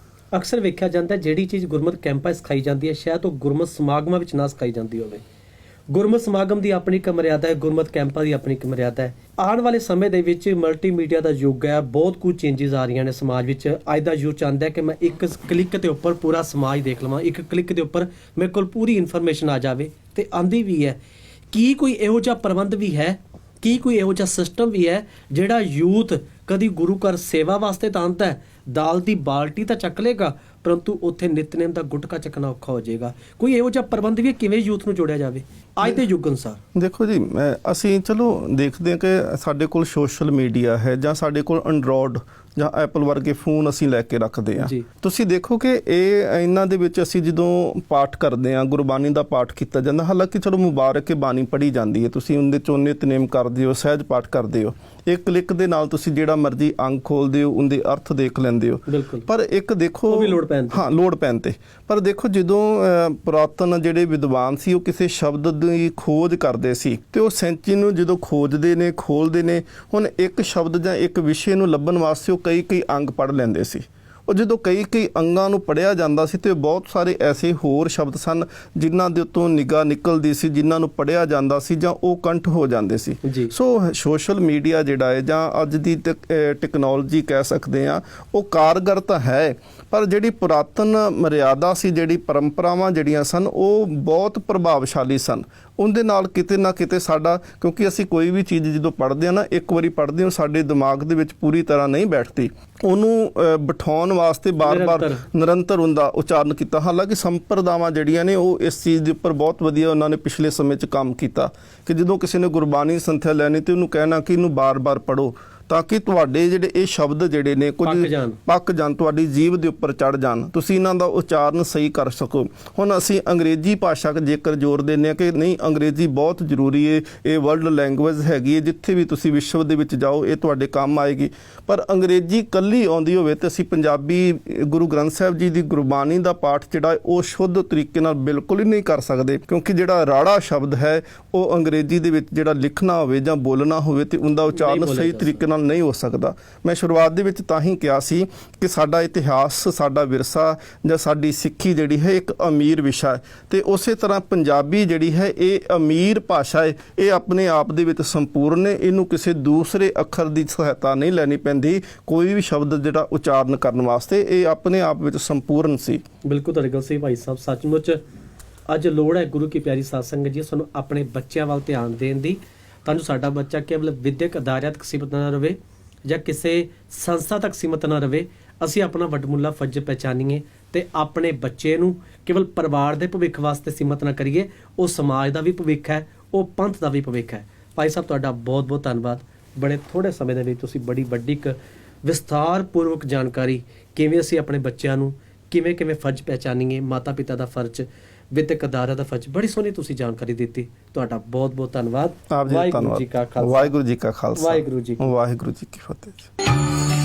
S1: ਅਕਸਰ ਵੇਖਿਆ ਜਾਂਦਾ ਜਿਹੜੀ ਚੀਜ਼ ਗੁਰਮਤਿ ਕੈਂਪਾਂ 'ਚ ਸਿਖਾਈ ਜਾਂਦੀ ਹੈ ਸ਼ਾਇਦ ਉਹ ਗੁਰਮਤਿ ਸਮਾਗਮਾਂ ਵਿੱਚ ਨਾ ਸਿਖਾਈ ਜਾਂਦੀ ਹੋਵੇ। ਗੁਰਮਤਿ ਸਮਾਗਮ ਦੀ ਆਪਣੀ ਇੱਕ ਮਰਿਆਦਾ ਹੈ, ਗੁਰਮਤਿ ਕੈਂਪਾਂ ਦੀ ਆਪਣੀ ਇੱਕ ਮਰਿਆਦਾ ਹੈ। ਆਉਣ ਵਾਲੇ ਸਮੇਂ ਦੇ ਵਿੱਚ ਮਲਟੀਮੀਡੀਆ ਦਾ ਯੁੱਗ ਹੈ, ਬਹੁਤ ਕੁਝ ਚੇਂਜਸ ਆ ਰਹੀਆਂ ਨੇ ਸਮਾਜ ਵਿੱਚ। ਅੱਜ ਦਾ ਯੂਥ ਚਾਹੁੰਦਾ ਹੈ ਕਿ ਮੈਂ ਇੱਕ ਕਲਿੱਕ ਦੇ ਉੱਪਰ ਪੂਰਾ ਸਮਾਜ ਦੇਖ ਲਵਾਂ, ਇੱਕ ਕਲਿੱਕ ਦੇ ਉੱਪਰ ਮੇਰੇ ਕੋਲ ਪੂਰੀ ਇਨਫੋਰਮੇਸ਼ਨ ਆ ਜਾਵੇ ਤੇ ਆਂਦੀ ਵੀ ਹੈ। ਕੀ ਕੋਈ ਇਹੋ ਜਿਹਾ ਪ੍ਰਬੰਧ ਵੀ ਹੈ ਕੀ ਕੋਈ ਇਹੋ ਜਿਹਾ ਸਿਸਟਮ ਵੀ ਹੈ ਜਿਹੜਾ ਯੂਥ ਕਦੀ ਗੁਰੂ ਘਰ ਸੇਵਾ ਵਾਸਤੇ ਤਾਂ ਆਉਂਦਾ ਹੈ, ਦਾਲ ਦੀ ਬਾਲਟੀ ਤਾਂ ਚੱਕ ਲੇਗਾ ਪਰੰਤੂ ਉੱਥੇ ਨਿਤਨੇਮ ਦਾ ਗੁਟਕਾ ਚੱਕਣਾ ਔਖਾ ਹੋ ਜਾਏਗਾ? ਕੋਈ ਇਹੋ ਜਿਹਾ ਪ੍ਰਬੰਧ ਵੀ ਹੈ, ਕਿਵੇਂ ਯੂਥ ਨੂੰ ਜੋੜਿਆ ਜਾਵੇ ਅੱਜ ਦੇ ਯੁੱਗ ਅਨੁਸਾਰ?
S2: ਦੇਖੋ ਜੀ, ਅਸੀਂ ਚਲੋ ਦੇਖਦੇ ਹਾਂ ਕਿ ਸਾਡੇ ਕੋਲ ਸੋਸ਼ਲ ਮੀਡੀਆ ਹੈ ਜਾਂ ਸਾਡੇ ਕੋਲ ਐਂਡਰੋਇਡ ਜਾਂ ਐਪਲ ਵਰਗੇ ਫੋਨ ਅਸੀਂ ਲੈ ਕੇ ਰੱਖਦੇ ਹਾਂ।
S1: ਜੀ।
S2: ਤੁਸੀਂ ਦੇਖੋ ਕਿ ਇਹਨਾਂ ਦੇ ਵਿੱਚ ਅਸੀਂ ਜਦੋਂ ਪਾਠ ਕਰਦੇ ਹਾਂ, ਗੁਰਬਾਣੀ ਦਾ ਪਾਠ ਕੀਤਾ ਜਾਂਦਾ, ਹਾਲਾਂਕਿ ਚਲੋ ਮੁਬਾਰਕ ਬਾਣੀ ਪੜ੍ਹੀ ਜਾਂਦੀ ਹੈ, ਤੁਸੀਂ ਉਹਦੇ ਚੋਂ ਨਿਤਨੇਮ ਕਰਦੇ ਹੋ, ਸਹਿਜ ਪਾਠ ਕਰਦੇ ਹੋ, ਇੱਕ ਕਲਿੱਕ ਦੇ ਨਾਲ ਤੁਸੀਂ ਜਿਹੜਾ ਮਰਜ਼ੀ ਅੰਗ ਖੋਲਦੇ ਹੋ, ਉਹਦੇ ਅਰਥ ਦੇਖ ਲੈਂਦੇ ਹੋ।
S1: ਬਿਲਕੁਲ।
S2: ਪਰ ਇੱਕ ਦੇਖੋ,
S1: ਉਹ ਵੀ ਲੋੜ ਪੈਣ ਤੇ।
S2: ਹਾਂ, ਲੋੜ ਪੈਣ ਤੇ। ਪਰ ਦੇਖੋ, ਜਦੋਂ ਪੁਰਾਤਨ ਜਿਹੜੇ ਵਿਦਵਾਨ ਸੀ ਉਹ ਕਿਸੇ ਸ਼ਬਦ ਦੀ ਖੋਜ ਕਰਦੇ ਸੀ ਤੇ ਉਹ ਸੈਂਚੀ ਨੂੰ ਜਦੋਂ ਖੋਜਦੇ ਨੇ, ਖੋਲਦੇ ਨੇ, ਹੁਣ ਇੱਕ ਸ਼ਬਦ ਜਾਂ ਇੱਕ ਵਿਸ਼ੇ ਨੂੰ ਲੱਭਣ ਵਾਸਤੇ ਉਹ ਕਈ ਅੰਗ ਪੜ੍ਹ ਲੈਂਦੇ ਸੀ। ਉਹ ਜਦੋਂ ਕਈ ਅੰਗਾਂ ਨੂੰ ਪੜ੍ਹਿਆ ਜਾਂਦਾ ਸੀ ਤੇ ਬਹੁਤ ਸਾਰੇ ਐਸੇ ਹੋਰ ਸ਼ਬਦ ਸਨ ਜਿਨ੍ਹਾਂ ਦੇ ਉੱਤੋਂ ਨਿਗਾਹ ਨਿਕਲਦੀ ਸੀ, ਜਿਨ੍ਹਾਂ ਨੂੰ ਪੜ੍ਹਿਆ ਜਾਂਦਾ ਸੀ ਜਾਂ ਉਹ ਕੰਠ ਹੋ ਜਾਂਦੇ ਸੀ। ਸੋ ਸੋਸ਼ਲ ਮੀਡੀਆ ਜਿਹੜਾ ਹੈ ਜਾਂ ਅੱਜ ਦੀ ਟੈਕਨੋਲੋਜੀ ਕਹਿ ਸਕਦੇ ਆ, ਉਹ ਕਾਰਗਰ ਤਾਂ ਹੈ, ਪਰ ਜਿਹੜੀ ਪੁਰਾਤਨ ਮਰਿਆਦਾ ਸੀ, ਜਿਹੜੀ ਪਰੰਪਰਾਵਾਂ ਜਿਹੜੀਆਂ ਸਨ, ਉਹ ਬਹੁਤ ਪ੍ਰਭਾਵਸ਼ਾਲੀ ਸਨ। ਉਹਦੇ ਨਾਲ ਕਿਤੇ ਨਾ ਕਿਤੇ ਸਾਡਾ, ਕਿਉਂਕਿ ਅਸੀਂ ਕੋਈ ਵੀ ਚੀਜ਼ ਜਦੋਂ ਪੜ੍ਹਦੇ ਹਾਂ ਨਾ, ਇੱਕ ਵਾਰੀ ਪੜ੍ਹਦੇ ਹਾਂ, ਸਾਡੇ ਦਿਮਾਗ ਦੇ ਵਿੱਚ ਪੂਰੀ ਤਰ੍ਹਾਂ ਨਹੀਂ ਬੈਠਦੀ। ਉਹਨੂੰ ਬਿਠਾਉਣ ਵਾਸਤੇ ਬਾਰ-ਬਾਰ ਨਿਰੰਤਰ ਉਹਦਾ ਉਚਾਰਨ ਕੀਤਾ। ਹਾਲਾਂਕਿ ਸੰਪਰਦਾਵਾਂ ਜਿਹੜੀਆਂ ਨੇ ਉਹ ਇਸ ਚੀਜ਼ ਦੇ ਉੱਪਰ ਬਹੁਤ ਵਧੀਆ ਉਹਨਾਂ ਨੇ ਪਿਛਲੇ ਸਮੇਂ 'ਚ ਕੰਮ ਕੀਤਾ ਕਿ ਜਦੋਂ ਕਿਸੇ ਨੇ ਗੁਰਬਾਣੀ ਸੰਥਿਆ ਲੈਣੀ ਤੇ ਉਹਨੂੰ ਕਹਿਣਾ ਕਿ ਇਹਨੂੰ ਬਾਰ-ਬਾਰ ਪੜ੍ਹੋ ਤਾਂ ਕਿ ਤੁਹਾਡੇ ਜਿਹੜੇ ਇਹ ਸ਼ਬਦ ਜਿਹੜੇ ਨੇ ਕੁਝ ਪੱਕ ਜਾਣ, ਤੁਹਾਡੀ ਜੀਭ ਦੇ ਉੱਪਰ ਚੜ ਜਾਣ, ਤੁਸੀਂ ਇਹਨਾਂ ਦਾ ਉਚਾਰਨ ਸਹੀ ਕਰ ਸਕੋ। ਹੁਣ ਅਸੀਂ ਅੰਗਰੇਜ਼ੀ ਭਾਸ਼ਾ ਜੇਕਰ ਜ਼ੋਰ ਦਿੰਦੇ ਹਾਂ ਕਿ ਨਹੀਂ, ਅੰਗਰੇਜ਼ੀ ਬਹੁਤ ਜ਼ਰੂਰੀ ਹੈ, ਇਹ ਵਰਲਡ ਲੈਂਗੁਏਜ ਹੈਗੀ ਹੈ, ਜਿੱਥੇ ਵੀ ਤੁਸੀਂ ਵਿਸ਼ਵ ਦੇ ਵਿੱਚ ਜਾਓ ਇਹ ਤੁਹਾਡੇ ਕੰਮ ਆਏਗੀ। ਪਰ ਅੰਗਰੇਜ਼ੀ ਇਕੱਲੀ ਆਉਂਦੀ ਹੋਵੇ ਤੇ ਅਸੀਂ ਪੰਜਾਬੀ ਗੁਰੂ ਗ੍ਰੰਥ ਸਾਹਿਬ ਜੀ ਦੀ ਗੁਰਬਾਣੀ ਦਾ ਪਾਠ ਜਿਹੜਾ ਉਹ ਸ਼ੁੱਧ ਤਰੀਕੇ ਨਾਲ ਬਿਲਕੁਲ ਹੀ ਨਹੀਂ ਕਰ ਸਕਦੇ, ਕਿਉਂਕਿ ਜਿਹੜਾ ਰਾੜਾ ਸ਼ਬਦ ਹੈ ਉਹ ਅੰਗਰੇਜ਼ੀ ਦੇ ਵਿੱਚ ਜਿਹੜਾ ਲਿਖਣਾ ਹੋਵੇ ਜਾਂ ਬੋਲਣਾ ਹੋਵੇ ਤੇ ਉਹਦਾ ਉਚਾਰਨ ਸਹੀ ਤਰੀਕੇ ਨਾਲ ਨਹੀਂ ਹੋ ਸਕਦਾ। ਮੈਂ ਸ਼ੁਰੂਆਤ ਦੇ ਵਿੱਚ ਤਾਂ ਹੀ ਕਿਹਾ ਸੀ ਕਿ ਸਾਡਾ ਇਤਿਹਾਸ, ਸਾਡਾ ਵਿਰਸਾ ਜਾਂ ਸਾਡੀ ਸਿੱਖੀ ਜਿਹੜੀ ਹੈ ਇੱਕ ਅਮੀਰ ਵਿਸ਼ਾ ਹੈ ਤੇ ਉਸੇ ਤਰ੍ਹਾਂ ਪੰਜਾਬੀ ਜਿਹੜੀ ਹੈ ਇਹ ਅਮੀਰ ਭਾਸ਼ਾ ਹੈ, ਇਹ ਆਪਣੇ ਆਪ ਦੇ ਵਿੱਚ ਸੰਪੂਰਨ ਹੈ। ਇਹਨੂੰ ਕਿਸੇ ਦੂਸਰੇ ਅੱਖਰ ਦੀ ਸਹਾਇਤਾ ਨਹੀਂ ਲੈਣੀ ਪੈਂਦੀ, ਕੋਈ ਵੀ ਸ਼ਬਦ ਜਿਹੜਾ ਉਚਾਰਨ ਕਰਨ ਵਾਸਤੇ ਇਹ ਆਪਣੇ ਆਪ ਵਿੱਚ ਸੰਪੂਰਨ ਸੀ।
S1: ਬਿਲਕੁਲ ਤੁਹਾਡੀ ਗੱਲ ਸਹੀ ਭਾਈ ਸਾਹਿਬ। ਸੱਚਮੁੱਚ ਅੱਜ ਲੋੜ ਹੈ ਗੁਰੂ ਕੀ ਪਿਆਰੀ ਸਾਧ ਸੰਗਤ ਜੀ ਸਾਨੂੰ ਆਪਣੇ ਬੱਚਿਆਂ ਵੱਲ ਧਿਆਨ ਦੇਣ ਦੀ, ਤਾਂ ਜੋ ਸਾਡਾ ਬੱਚਾ ਕੇਵਲ ਵਿਦਿਅਕ ਅਦਾਰਿਆਂ ਤੱਕ ਸੀਮਤ ਨਾ ਰਹੇ ਜਾਂ ਕਿਸੇ ਸੰਸਥਾ ਤੱਕ ਸੀਮਤ ਨਾ ਰਹੇ। ਅਸੀਂ ਆਪਣਾ ਵੱਡਮੁੱਲਾ ਫਰਜ਼ ਪਹਿਚਾਨੀਏ ਤੇ ਆਪਣੇ ਬੱਚੇ ਨੂੰ ਕੇਵਲ ਪਰਿਵਾਰ ਦੇ ਭਵਿੱਖ ਵਾਸਤੇ ਸੀਮਤ ਨਾ ਕਰੀਏ, ਉਹ ਸਮਾਜ ਦਾ ਵੀ ਭਵਿੱਖ ਹੈ, ਉਹ ਪੰਥ ਦਾ ਵੀ ਭਵਿੱਖ ਹੈ। ਭਾਈ ਸਾਹਿਬ ਤੁਹਾਡਾ ਬਹੁਤ ਬਹੁਤ ਧੰਨਵਾਦ। ਬੜੇ ਥੋੜ੍ਹੇ ਸਮੇਂ ਦੇ ਵਿੱਚ ਤੁਸੀਂ ਬੜੀ ਵੱਡੀ ਇੱਕ ਵਿਸਥਾਰਪੂਰਵਕ ਜਾਣਕਾਰੀ, ਕਿਵੇਂ ਅਸੀਂ ਆਪਣੇ ਬੱਚਿਆਂ ਨੂੰ ਕਿਵੇਂ ਫਰਜ਼ ਪਹਿਚਾਨੀਏ, ਮਾਤਾ ਪਿਤਾ ਦਾ ਫਰਜ਼, ਵਿਦਿਅਕ ਅਦਾਰਿਆਂ ਦਾ ਫਰਜ਼, ਬੜੀ ਸੋਹਣੀ ਤੁਸੀਂ ਜਾਣਕਾਰੀ ਦਿੱਤੀ। ਤੁਹਾਡਾ ਬਹੁਤ ਬਹੁਤ ਧੰਨਵਾਦ।
S2: ਵਾਹਿਗੁਰੂ ਜੀ ਕਾ ਖਾਲਸਾ,
S1: ਵਾਹਿਗੁਰੂ ਜੀ ਕਾ
S2: ਖਾਲਸਾ,
S1: ਵਾਹਿਗੁਰੂ ਜੀ
S2: ਕੀ ਫਤਿਹ।